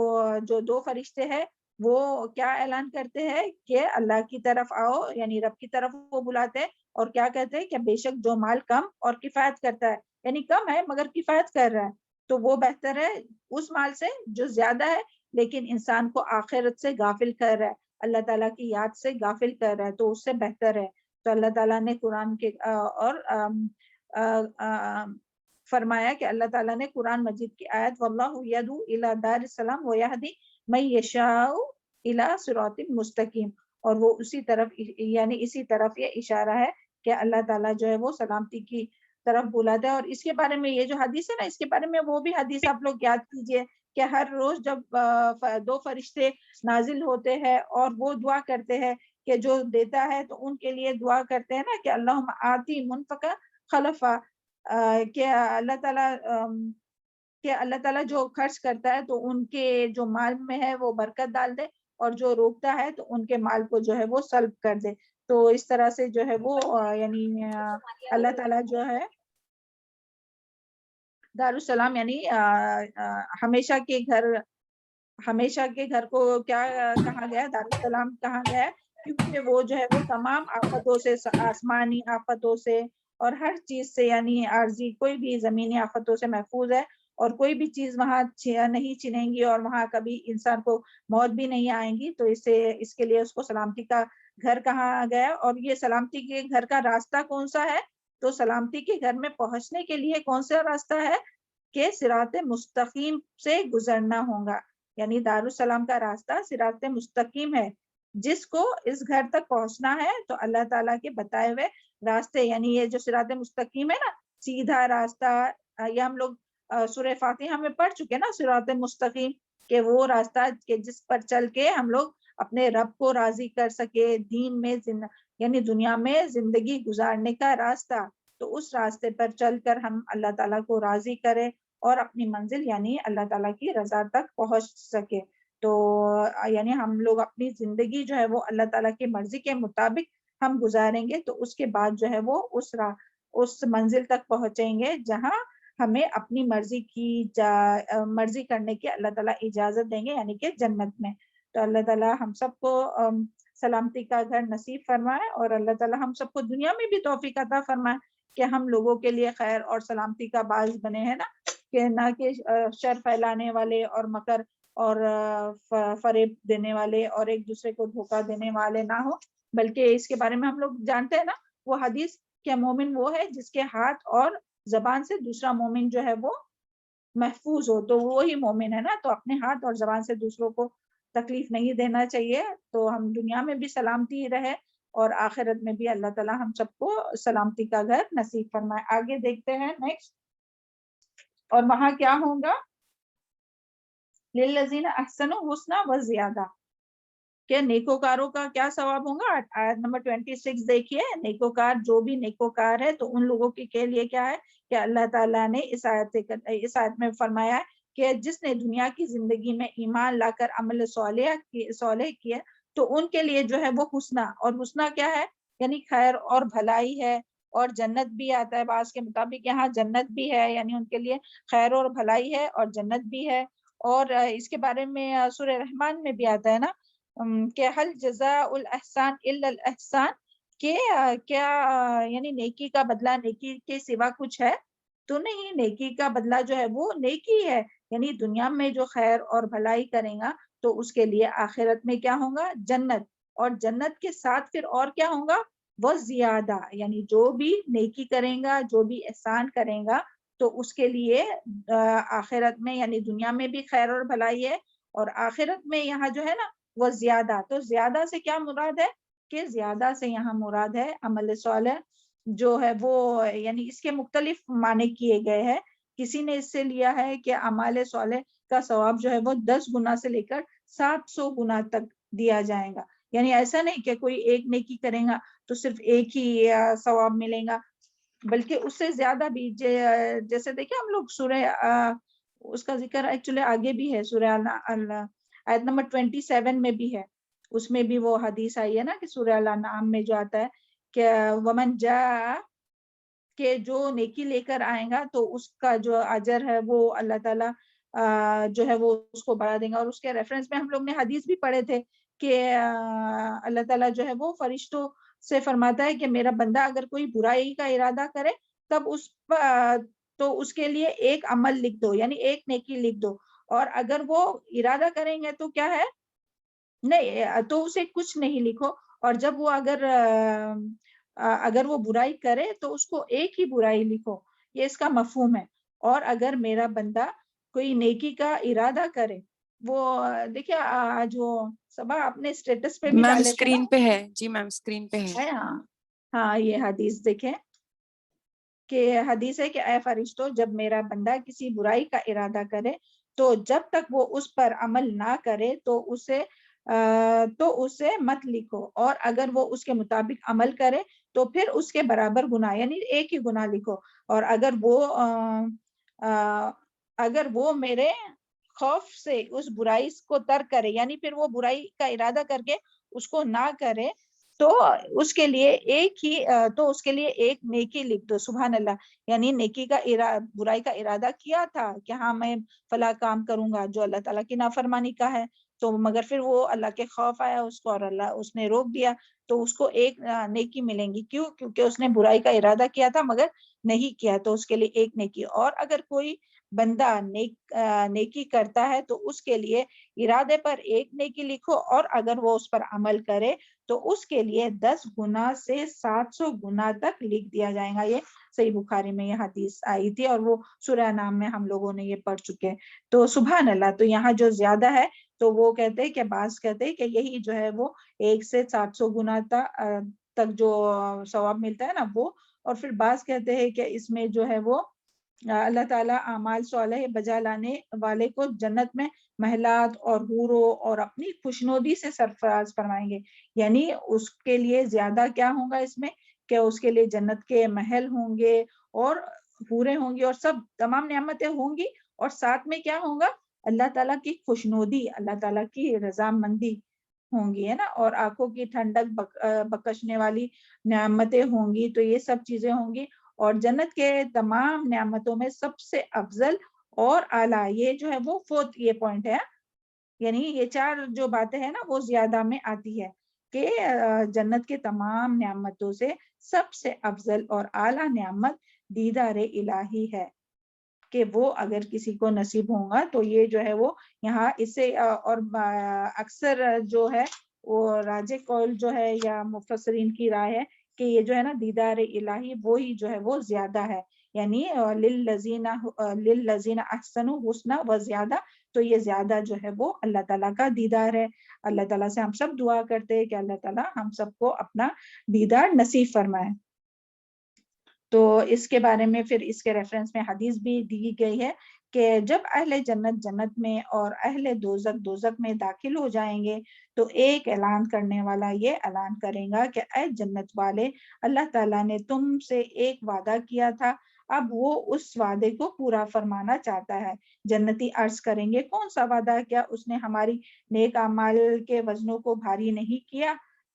جو دو فرشتے ہیں وہ کیا اعلان کرتے ہیں کہ اللہ کی طرف آؤ, یعنی رب کی طرف وہ بلاتے ہیں, اور کیا کہتے ہیں کہ بے شک جو مال کم اور کفایت کرتا ہے, یعنی کم ہے مگر کفایت کر رہا ہے, تو وہ بہتر ہے اس مال سے جو زیادہ ہے لیکن انسان کو آخرت سے غافل کر رہا ہے, اللہ تعالیٰ کی یاد سے غافل کر رہا ہے, تو اس سے بہتر ہے. تو اللہ تعالیٰ نے قرآن کے اور فرمایا کہ اللہ تعالیٰ نے قرآن مجید کی آیت واللہ یدعو الی دار السلام ویہدی من یشاء الی صراط مستقیم, اور وہ اسی طرف یعنی اسی طرف یہ اشارہ ہے کہ اللہ تعالیٰ جو ہے وہ سلامتی کی طرف بلاتا ہے. اور اس کے بارے میں یہ جو حدیث ہے نا, اس کے بارے میں وہ بھی حدیث آپ لوگ یاد کیجئے کہ ہر روز جب دو فرشتے نازل ہوتے ہیں اور وہ دعا کرتے ہیں کہ جو دیتا ہے تو ان کے لیے دعا کرتے ہیں نا کہ اللہم آتی منفقہ خلفا, کہ اللہ تعالیٰ جو خرچ کرتا ہے تو ان کے جو مال میں ہے وہ برکت ڈال دے, اور جو روکتا ہے تو ان کے مال کو جو ہے وہ سلب کر دے. تو اس طرح سے جو ہے وہ یعنی اللہ تعالیٰ جو ہے دار السلام یعنی ہمیشہ کے گھر کو کیا کہا گیا, دار السلام کہا گیا ہے کیونکہ وہ جو ہے وہ تمام آفتوں سے، آسمانی آفتوں سے اور ہر چیز سے، یعنی عارضی کوئی بھی زمینی آفتوں سے محفوظ ہے، اور کوئی بھی چیز وہاں نہیں چنیں گی، اور وہاں کبھی انسان کو موت بھی نہیں آئیں گی. تو اس کے لیے اس کو سلامتی کا گھر کہا گیا. اور یہ سلامتی کے گھر کا راستہ کون سا ہے؟ تو سلامتی کے گھر میں پہنچنے کے لیے کون سا راستہ ہے کہ صراط مستقیم سے گزرنا ہوگا. یعنی دارالسلام کا راستہ صراط مستقیم ہے. جس کو اس گھر تک پہنچنا ہے تو اللہ تعالیٰ کے بتائے ہوئے راستے، یعنی یہ جو صراط مستقیم ہے نا، سیدھا راستہ، یہ ہم لوگ سورہ فاتحہ میں پڑھ چکے نا، صراط مستقیم، کہ وہ راستہ کہ جس پر چل کے ہم لوگ اپنے رب کو راضی کر سکے، دین میں یعنی دنیا میں زندگی گزارنے کا راستہ. تو اس راستے پر چل کر ہم اللہ تعالیٰ کو راضی کریں اور اپنی منزل یعنی اللہ تعالیٰ کی رضا تک پہنچ سکے. تو یعنی ہم لوگ اپنی زندگی جو ہے وہ اللہ تعالیٰ کی مرضی کے مطابق ہم گزاریں گے، تو اس کے بعد جو ہے وہ اس منزل تک پہنچیں گے جہاں ہمیں اپنی مرضی کرنے کی اللہ تعالیٰ اجازت دیں گے، یعنی کہ جنت میں. تو اللہ تعالیٰ ہم سب کو سلامتی کا گھر نصیب فرمائے، اور اللہ تعالیٰ ہم سب کو دنیا میں بھی توفیق عطا فرمائے کہ ہم لوگوں کے لیے خیر اور سلامتی کا باعث بنے ہیں نا، کہ نہ کہ شر پھیلانے والے اور مکر اور فریب دینے والے اور ایک دوسرے کو دھوکہ دینے والے نہ ہو. بلکہ اس کے بارے میں ہم لوگ جانتے ہیں نا وہ حدیث کہ مومن وہ ہے جس کے ہاتھ اور زبان سے دوسرا مومن جو ہے وہ محفوظ ہو، تو وہی مومن ہے نا. تو اپنے ہاتھ اور زبان سے دوسروں کو تکلیف نہیں دینا چاہیے، تو ہم دنیا میں بھی سلامتی رہے اور آخرت میں بھی اللہ تعالیٰ ہم سب کو سلامتی کا گھر نصیب فرمائے. آگے دیکھتے ہیں نیکسٹ. اور وہاں کیا ہوگا؟ للذین احسنوا الحسنی و زیادہ، کہ نیکوکاروں کا کیا ثواب ہوگا. آیت نمبر 26 دیکھیے. نیکوکار جو بھی نیکوکار ہے تو ان لوگوں کے لیے کیا ہے کہ اللہ تعالیٰ نے اس آیت میں فرمایا ہے کہ جس نے دنیا کی زندگی میں ایمان لا کر عمل صالح کیا تو ان کے لیے جو ہے وہ حسنہ، اور حسنہ کیا ہے یعنی خیر اور بھلائی ہے، اور جنت بھی آتا ہے بعض کے مطابق، یہاں جنت بھی ہے، یعنی ان کے لیے خیر اور بھلائی ہے اور جنت بھی ہے. اور اس کے بارے میں سورہ رحمان میں بھی آتا ہے نا کہ حل جزاء الاحسان الا الاحسان، کہ کیا یعنی نیکی کا بدلہ نیکی کے سوا کچھ ہے تو نہیں. نیکی کا بدلہ جو ہے وہ نیکی ہے، یعنی دنیا میں جو خیر اور بھلائی کرے گا تو اس کے لیے آخرت میں کیا ہوگا؟ جنت. اور جنت کے ساتھ پھر اور کیا ہوگا؟ وہ زیادہ، یعنی جو بھی نیکی کرے گا، جو بھی احسان کرے گا تو اس کے لیے آخرت میں یعنی دنیا میں بھی خیر اور بھلائی ہے، اور آخرت میں یہاں جو ہے نا وہ زیادہ. تو زیادہ سے کیا مراد ہے کہ زیادہ سے یہاں مراد ہے عمل صالح جو ہے وہ، یعنی اس کے مختلف معنی کیے گئے ہیں. کسی نے اس سے لیا ہے کہ اعمال صالح کا ثواب جو ہے وہ 10 گنا سے لے کر 700 گنا تک دیا جائے گا. یعنی ایسا نہیں کہ کوئی ایک نیکی کرے گا تو صرف ایک ہی ثواب ملے گا، بلکہ اس سے زیادہ بھی. جیسے دیکھیں ہم لوگ سورہ اس کا ذکر ایکچولی آگے بھی ہے، سورہ آیت نمبر 27 میں بھی ہے، اس میں بھی وہ حدیث آئی ہے نا کہ سورہ الانعام میں جو آتا ہے کہ ومن جاء، کہ جو نیکی لے کر آئے گا تو اس کا جو اجر ہے وہ اللہ تعالیٰ جو ہے وہ اس کو بڑھا دیں گا. اور اس کے ریفرنس میں ہم لوگ نے حدیث بھی پڑھے تھے کہ اللہ تعالیٰ جو ہے وہ فرشتوں سے فرماتا ہے کہ میرا بندہ اگر کوئی برائی کا ارادہ کرے تب تو اس کے لیے ایک عمل لکھ دو، یعنی ایک نیکی لکھ دو، اور اگر وہ ارادہ کریں گے تو کیا ہے نہیں تو اسے کچھ نہیں لکھو. اور جب وہ اگر وہ برائی کرے تو اس کو ایک ہی برائی لکھو، یہ اس کا مفہوم ہے. اور اگر میرا بندہ کوئی نیکی کا ارادہ کرے، وہ دیکھیں آج وہ صبح اپنے اسٹیٹس پہ بھی میم ڈالے تھے اسکرین پہ ہے جی، میم اسکرین پہ ہے. ہاں یہ حدیث دیکھیں کہ حدیث ہے کہ اے فرشتوں جب میرا بندہ کسی برائی کا ارادہ کرے تو جب تک وہ اس پر عمل نہ کرے تو اسے مت لکھو، اور اگر وہ اس کے مطابق عمل کرے تو پھر اس کے برابر گناہ یعنی ایک ہی گناہ لکھو. اور اگر وہ میرے خوف سے اس برائی کو ترک کرے، یعنی پھر وہ برائی کا ارادہ کر کے اس کو نہ کرے تو اس کے لیے ایک نیکی لکھ دو. سبحان اللہ، یعنی نیکی کا برائی کا ارادہ کیا تھا کہ ہاں میں فلاں کام کروں گا جو اللہ تعالیٰ کی نافرمانی کا ہے، تو مگر پھر وہ اللہ کے خوف آیا اس کو اور اللہ اس نے روک دیا، تو اس کو ایک نیکی ملیں گی. کیوں؟ کیونکہ اس نے برائی کا ارادہ کیا تھا مگر نہیں کیا، تو اس کے لیے ایک نیکی. اور اگر کوئی بندہ نیکی کرتا ہے تو اس کے لیے ارادے پر ایک نیکی لکھو، اور اگر وہ اس پر عمل کرے تو اس کے لیے 10 گنا سے 700 گنا تک لکھ دیا جائے گا. یہ صحیح بخاری میں یہ حدیث آئی تھی، اور وہ سورہ نام میں ہم لوگوں نے یہ پڑھ چکے. تو سبحان اللہ. تو یہاں جو زیادہ ہے تو وہ کہتے ہیں کہ بعض کہتے ہیں کہ یہی جو ہے وہ 1 سے 700 گنا تک جو ثواب ملتا ہے نا وہ. اور پھر بعض کہتے ہیں کہ اس میں جو ہے وہ اللہ تعالیٰ اعمال صالح بجا لانے والے کو جنت میں محلات اور حوروں اور اپنی خوشنودی سے سرفراز فرمائیں گے. یعنی اس کے لیے زیادہ کیا ہوگا اس میں کہ اس کے لیے جنت کے محل ہوں گے اور حوریں ہوں گی اور سب تمام نعمتیں ہوں گی، اور ساتھ میں کیا ہوگا؟ اللہ تعالیٰ کی خوشنودی، اللہ تعالیٰ کی رضامندی ہوں گی، ہے نا. اور آنکھوں کی ٹھنڈک بخشنے والی نعمتیں ہوں گی. تو یہ سب چیزیں ہوں گی. اور جنت کے تمام نعمتوں میں سب سے افضل اور اعلیٰ، یہ جو ہے وہ فورتھ یہ پوائنٹ ہے، یعنی یہ 4 جو باتیں ہیں نا وہ زیادہ میں آتی ہے کہ جنت کے تمام نعمتوں سے سب سے افضل اور اعلیٰ نعمت دیدار الہی ہے، کہ وہ اگر کسی کو نصیب ہوگا تو یہ جو ہے وہ یہاں اس سے اور اکثر جو ہے وہ راجح قول جو ہے یا مفسرین کی رائے ہے کہ یہ جو ہے نا دیدار الہی وہی جو ہے وہ زیادہ ہے، یعنی للذین احسنوا حسنی و زیادہ. تو یہ زیادہ جو ہے وہ اللہ تعالیٰ کا دیدار ہے. اللہ تعالیٰ سے ہم سب دعا کرتے ہیں کہ اللہ تعالیٰ ہم سب کو اپنا دیدار نصیب فرمائے. تو اس کے بارے میں پھر اس کے ریفرنس میں حدیث بھی دی گئی ہے کہ جب اہل جنت جنت میں اور اہل دوزخ دوزخ میں داخل ہو جائیں گے تو ایک اعلان کرنے والا یہ اعلان کرے گا کہ اے جنت والے، اللہ تعالیٰ نے تم سے ایک وعدہ کیا تھا، اب وہ اس وعدے کو پورا فرمانا چاہتا ہے. جنتی عرض کریں گے کون سا وعدہ؟ کیا اس نے ہماری نیک اعمال کے وزنوں کو بھاری نہیں کیا؟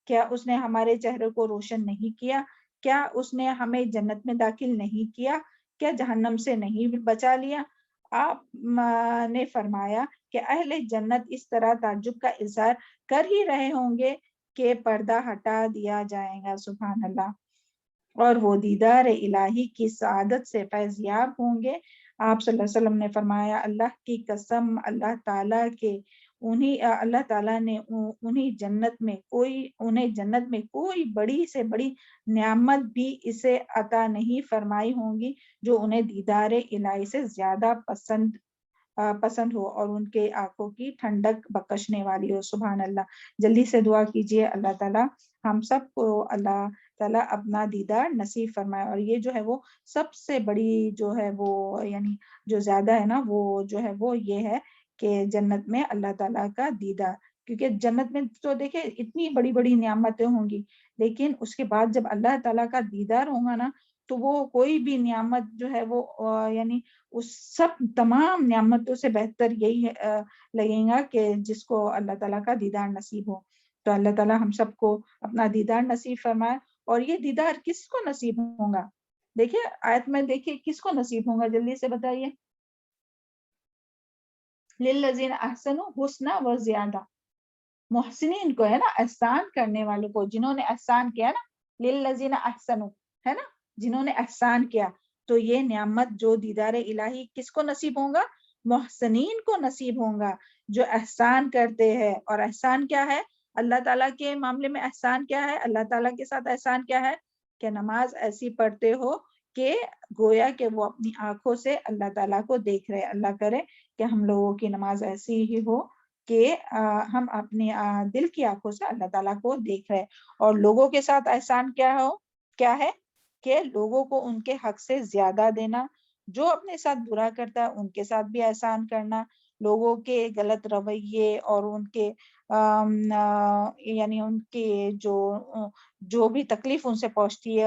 کیا اس نے ہمارے چہرے کو روشن نہیں کیا؟ کیا اس نے ہمیں جنت میں داخل نہیں کیا؟ کیا جہنم سے نہیں بچا لیا؟ آپ نے فرمایا کہ اہل جنت اس طرح تعجب کا اظہار کر ہی رہے ہوں گے کہ پردہ ہٹا دیا جائے گا. سبحان اللہ. اور وہ دیدار الہی کی سعادت سے فیض یاب ہوں گے. آپ صلی اللہ علیہ وسلم نے فرمایا اللہ کی قسم، اللہ تعالیٰ نے انہیں جنت میں کوئی بڑی سے بڑی نعمت بھی اسے عطا نہیں فرمائی ہوں گی جو انہیں دیدار الہی سے زیادہ پسند ہو اور ان کے آنکھوں کی ٹھنڈک بخشنے والی ہو. سبحان اللہ. جلدی سے دعا کیجئے اللہ تعالیٰ ہم سب کو اللہ تعالیٰ اپنا دیدار نصیب فرمائے. اور یہ جو ہے وہ سب سے بڑی جو ہے وہ یعنی جو زیادہ ہے نا وہ جو ہے وہ یہ ہے کہ جنت میں اللہ تعالیٰ کا دیدار. کیونکہ جنت میں تو دیکھیں اتنی بڑی بڑی نعمتیں ہوں گی، لیکن اس کے بعد جب اللہ تعالیٰ کا دیدار ہوگا نا تو وہ کوئی بھی نعمت جو ہے وہ یعنی اس سب تمام نعمتوں سے بہتر یہی لگے گا کہ جس کو اللہ تعالیٰ کا دیدار نصیب ہو. تو اللہ تعالیٰ ہم سب کو اپنا دیدار نصیب فرمائے. اور یہ دیدار کس کو نصیب ہوگا؟ دیکھیے آیت میں دیکھیے کس کو نصیب ہوگا، جلدی سے بتائیے. للذین احسنوا حسنی و زیادہ، محسنین کو ہے نا، احسان کرنے والوں کو، جنہوں نے احسان کیا نا، للذین احسنوا ہے نا، جنہوں نے احسان کیا. تو یہ نعمت جو دیدار الہی کس کو نصیب ہوگا؟ محسنین کو نصیب ہوگا، جو احسان کرتے ہیں. اور احسان کیا ہے؟ اللہ تعالیٰ کے معاملے میں احسان کیا ہے؟ اللہ تعالیٰ کے ساتھ احسان کیا ہے؟ کہ نماز ایسی پڑھتے ہو کہ گویا کہ وہ اپنی آنکھوں سے اللہ تعالیٰ کو دیکھ رہے. اللہ کرے کہ ہم لوگوں کی نماز ایسی ہی ہو کہ ہم اپنی دل کی آنکھوں سے اللہ تعالیٰ کو دیکھ رہے. اور لوگوں کے ساتھ احسان کیا ہے کہ لوگوں کو ان کے حق سے زیادہ دینا، جو اپنے ساتھ برا کرتا ہے ان کے ساتھ بھی احسان کرنا، لوگوں کے غلط رویے اور ان کے یعنی ان کے جو بھی تکلیف ان سے پہنچتی ہے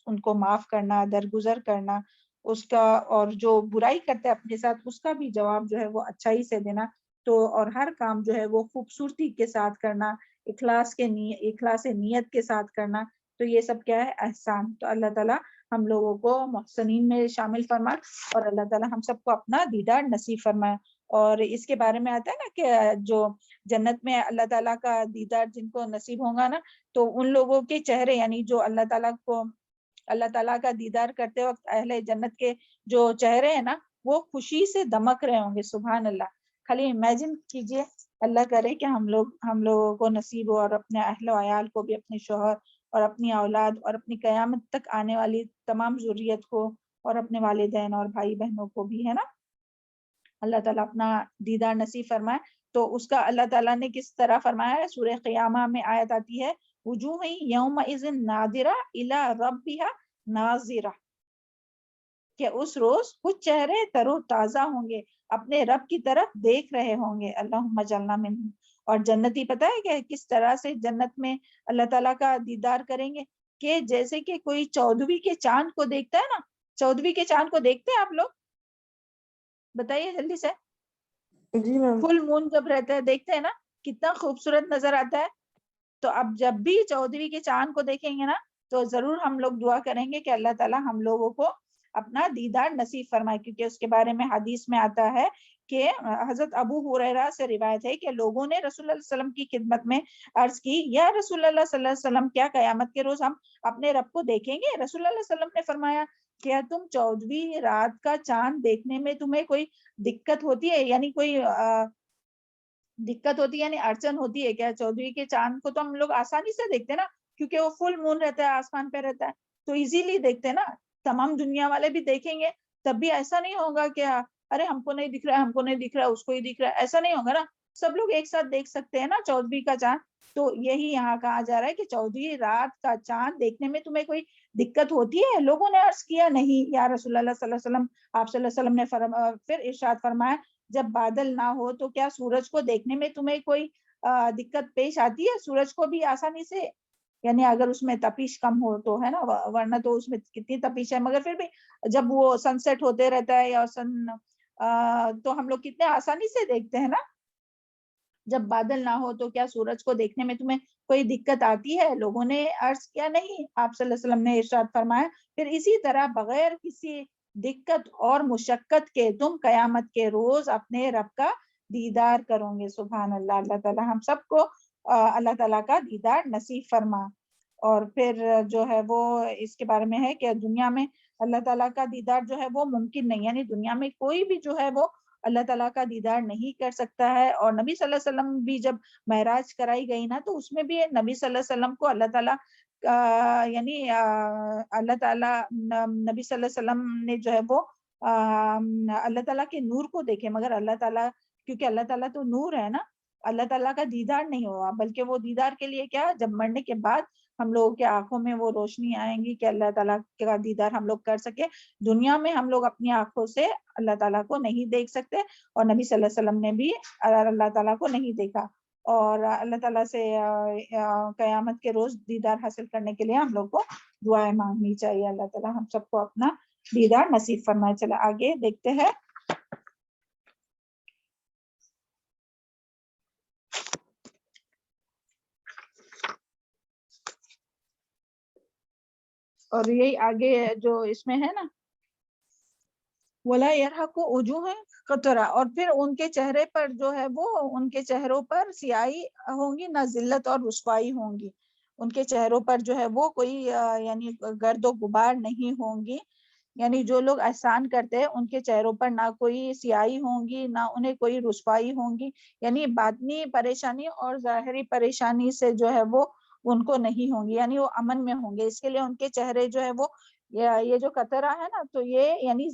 ان کو معاف کرنا، درگزر کرنا اس کا، اور جو برائی کرتے ہیں اپنے ساتھ اس کا بھی جواب جو ہے وہ اچھائی سے دینا. تو اور ہر کام جو ہے وہ خوبصورتی کے ساتھ کرنا، اخلاص نیت کے ساتھ کرنا. تو یہ سب کیا ہے؟ احسان. تو اللہ تعالیٰ ہم لوگوں کو محسنین میں شامل فرمائے اور اللہ تعالیٰ ہم سب کو اپنا دیدار نصیب فرمائے. اور اس کے بارے میں آتا ہے نا کہ جو جنت میں اللہ تعالیٰ کا دیدار جن کو نصیب ہوگا نا تو ان لوگوں کے چہرے یعنی جو اللہ تعالیٰ کا دیدار کرتے وقت اہل جنت کے جو چہرے ہیں نا وہ خوشی سے دمک رہے ہوں گے. سبحان اللہ. خالی امیجن کیجئے, اللہ کرے کہ ہم لوگوں کو نصیب ہو اور اپنے اہل و عیال کو بھی, اپنے شوہر اور اپنی اولاد اور اپنی قیامت تک آنے والی تمام ذریت کو اور اپنے والدین اور بھائی بہنوں کو بھی, ہے نا, اللہ تعالیٰ اپنا دیدار نصیب فرمائے. تو اس کا اللہ تعالیٰ نے کس طرح فرمایا ہے, سورہ قیامہ میں آیت آتی ہے وجوہ یومئذ ناظرہ الی ربہا ناظرہ, کہ اس روز کچھ چہرے تر و تازہ ہوں گے, اپنے رب کی طرف دیکھ رہے ہوں گے. اللہم اجعلنا منہم. اور جنتی پتہ ہے کہ کس طرح سے جنت میں اللہ تعالیٰ کا دیدار کریں گے, کہ جیسے کہ کوئی 14ویں کے چاند کو دیکھتا ہے نا, 14ویں کے چاند کو دیکھتے ہیں آپ لوگ, بتائیے جلدی سے. جی میم. فل مون جب رہتا ہے دیکھتے ہیں نا کتنا خوبصورت نظر آتا ہے. تو اب جب بھی 14ویں کے چاند کو دیکھیں گے نا تو ضرور ہم لوگ دعا کریں گے کہ اللہ تعالیٰ ہم لوگوں کو اپنا دیدار نصیب فرمائے, کیونکہ اس کے بارے میں حدیث میں آتا ہے کہ حضرت ابو ہریرہ سے روایت ہے کہ لوگوں نے رسول اللہ صلی اللہ علیہ وسلم کی خدمت میں عرض کی, یا رسول اللہ صلی اللہ علیہ وسلم کیا قیامت کے روز ہم اپنے رب کو دیکھیں گے؟ رسول اللہ صلی اللہ علیہ وسلم نے فرمایا کیا تم 14ویں رات کا چاند دیکھنے میں تمہیں کوئی دقت ہوتی ہے, یعنی کوئی دقت ہوتی ہے یعنی اڑچن ہوتی ہے کیا؟ 14ویں کے چاند کو تو ہم لوگ آسانی سے دیکھتے ہیں نا, کیونکہ وہ فل مون رہتا ہے, آسمان پہ رہتا ہے, تو ایزیلی دیکھتے ہیں نا. تمام دنیا والے بھی دیکھیں گے تب بھی ایسا نہیں ہوگا کہ ارے ہم کو نہیں دکھ رہا ہے, ہم کو نہیں دکھ رہا ہے, اس کو ہی دکھ رہا ہے, ایسا نہیں ہوگا نا. سب لوگ ایک ساتھ دیکھ سکتے ہیں نا 14ویں کا چاند. تو یہی یہاں کہا جا رہا ہے کہ 14ویں رات کا چاند دیکھنے میں تمہیں کوئی دقت ہوتی ہے؟ لوگوں نے عرض کیا نہیں یا رسول اللہ صلی اللہ علیہ وسلم. آپ صلی اللہ علیہ وسلم نے پھر ارشاد فرمایا جب بادل نہ ہو تو کیا سورج کو دیکھنے میں تمہیں کوئی دقت پیش آتی ہے؟ سورج کو بھی آسانی سے, یعنی اگر اس میں تپش کم ہو تو, ہے نا, ورنہ تو اس میں کتنی تپش ہے, مگر پھر بھی جب وہ سن سیٹ ہوتے رہتا ہے یا تو ہم لوگ کتنے آسانی سے دیکھتے ہیں نا. جب بادل نہ ہو تو کیا سورج کو دیکھنے میں تمہیں کوئی دقت آتی ہے؟ لوگوں نے عرض کیا نہیں. آپ صلی اللہ علیہ وسلم نے ارشاد فرمایا پھر اسی طرح بغیر کسی دقت اور مشقت کے تم قیامت کے روز اپنے رب کا دیدار کرو گے. سبحان اللہ. اللہ تعالیٰ ہم سب کو اللہ تعالیٰ کا دیدار نصیب فرما. اور پھر جو ہے وہ اس کے بارے میں ہے کہ دنیا میں اللہ تعالیٰ کا دیدار جو ہے وہ ممکن نہیں, یعنی دنیا میں کوئی بھی جو ہے وہ اللہ تعالیٰ کا دیدار نہیں کر سکتا ہے. اور نبی صلی اللہ علیہ وسلم بھی جب معراج کرائی گئی نا تو اس میں بھی نبی صلی اللہ علیہ وسلم کو اللہ تعالیٰ یعنی اللہ تعالیٰ نبی صلی اللہ علیہ وسلم نے جو ہے وہ اللہ تعالیٰ کے نور کو دیکھے, مگر اللہ تعالیٰ کیونکہ اللہ تعالیٰ تو نور ہے نا, اللہ تعالیٰ کا دیدار نہیں ہوا, بلکہ وہ دیدار کے لیے کیا, جب مرنے کے بعد ہم لوگوں کے آنکھوں میں وہ روشنی آئیں گی کہ اللہ تعالیٰ کا دیدار ہم لوگ کر سکے. دنیا میں ہم لوگ اپنی آنکھوں سے اللہ تعالیٰ کو نہیں دیکھ سکتے, اور نبی صلی اللہ علیہ وسلم نے بھی اللہ تعالیٰ کو نہیں دیکھا. اور اللہ تعالیٰ سے قیامت کے روز دیدار حاصل کرنے کے لیے ہم لوگ کو دعائیں مانگنی چاہیے. اللہ تعالیٰ ہم سب کو اپنا دیدار نصیب فرمائے. چلے آگے دیکھتے ہیں. اور یہی آگے جو اس میں ہے نا وَلَا يَرْهَقُ وُجُوهَهُمْ قَتْرَةٌ, اور پھر ان کے چہرے پر جو ہے وہ ان کے چہروں پر سیاہی ہوں گی, نہ ذلت اور رسوائی ہوں گی. ان کے چہروں پر جو ہے وہ کوئی یعنی گرد و غبار نہیں ہوں گی. یعنی جو لوگ احسان کرتے ہیں ان کے چہروں پر نہ کوئی سیاہی ہوں گی, نہ انہیں کوئی رسوائی ہوں گی. یعنی باطنی پریشانی اور ظاہری پریشانی سے جو ہے وہ ان کو نہیں ہوں گی, یعنی وہ امن میں ہوں گے. اس کے لیے ان کے چہرے جو ہے وہ یہ جو قطرہ ہے نا تو یہ یعنی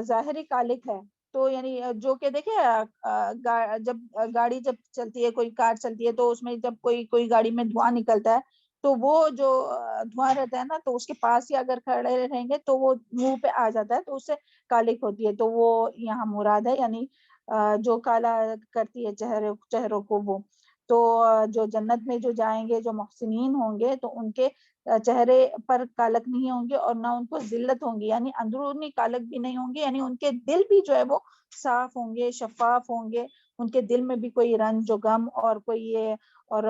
ظاہری کالک ہے. تو یعنی جو کہ دیکھیں جب گاڑی جب چلتی ہے, کوئی کار چلتی ہے, تو اس میں جب کوئی گاڑی میں دھواں نکلتا ہے تو وہ جو دھواں رہتا ہے نا تو اس کے پاس ہی اگر کھڑے رہیں گے تو وہ منہ پہ آ جاتا ہے, تو اس سے کالک ہوتی ہے. تو وہ یہاں مراد ہے, یعنی جو کالا کرتی ہے چہروں کو وہ. تو جو جنت میں جو جائیں گے, جو محسنین ہوں گے, تو ان کے چہرے پر کالک نہیں ہوں گے اور نہ ان کو ذلت ہوں گی, یعنی اندرونی کالک بھی نہیں ہوں گے. یعنی ان کے دل بھی جو ہے وہ صاف ہوں گے, شفاف ہوں گے. ان کے دل میں بھی کوئی رنج و غم اور کوئی یہ اور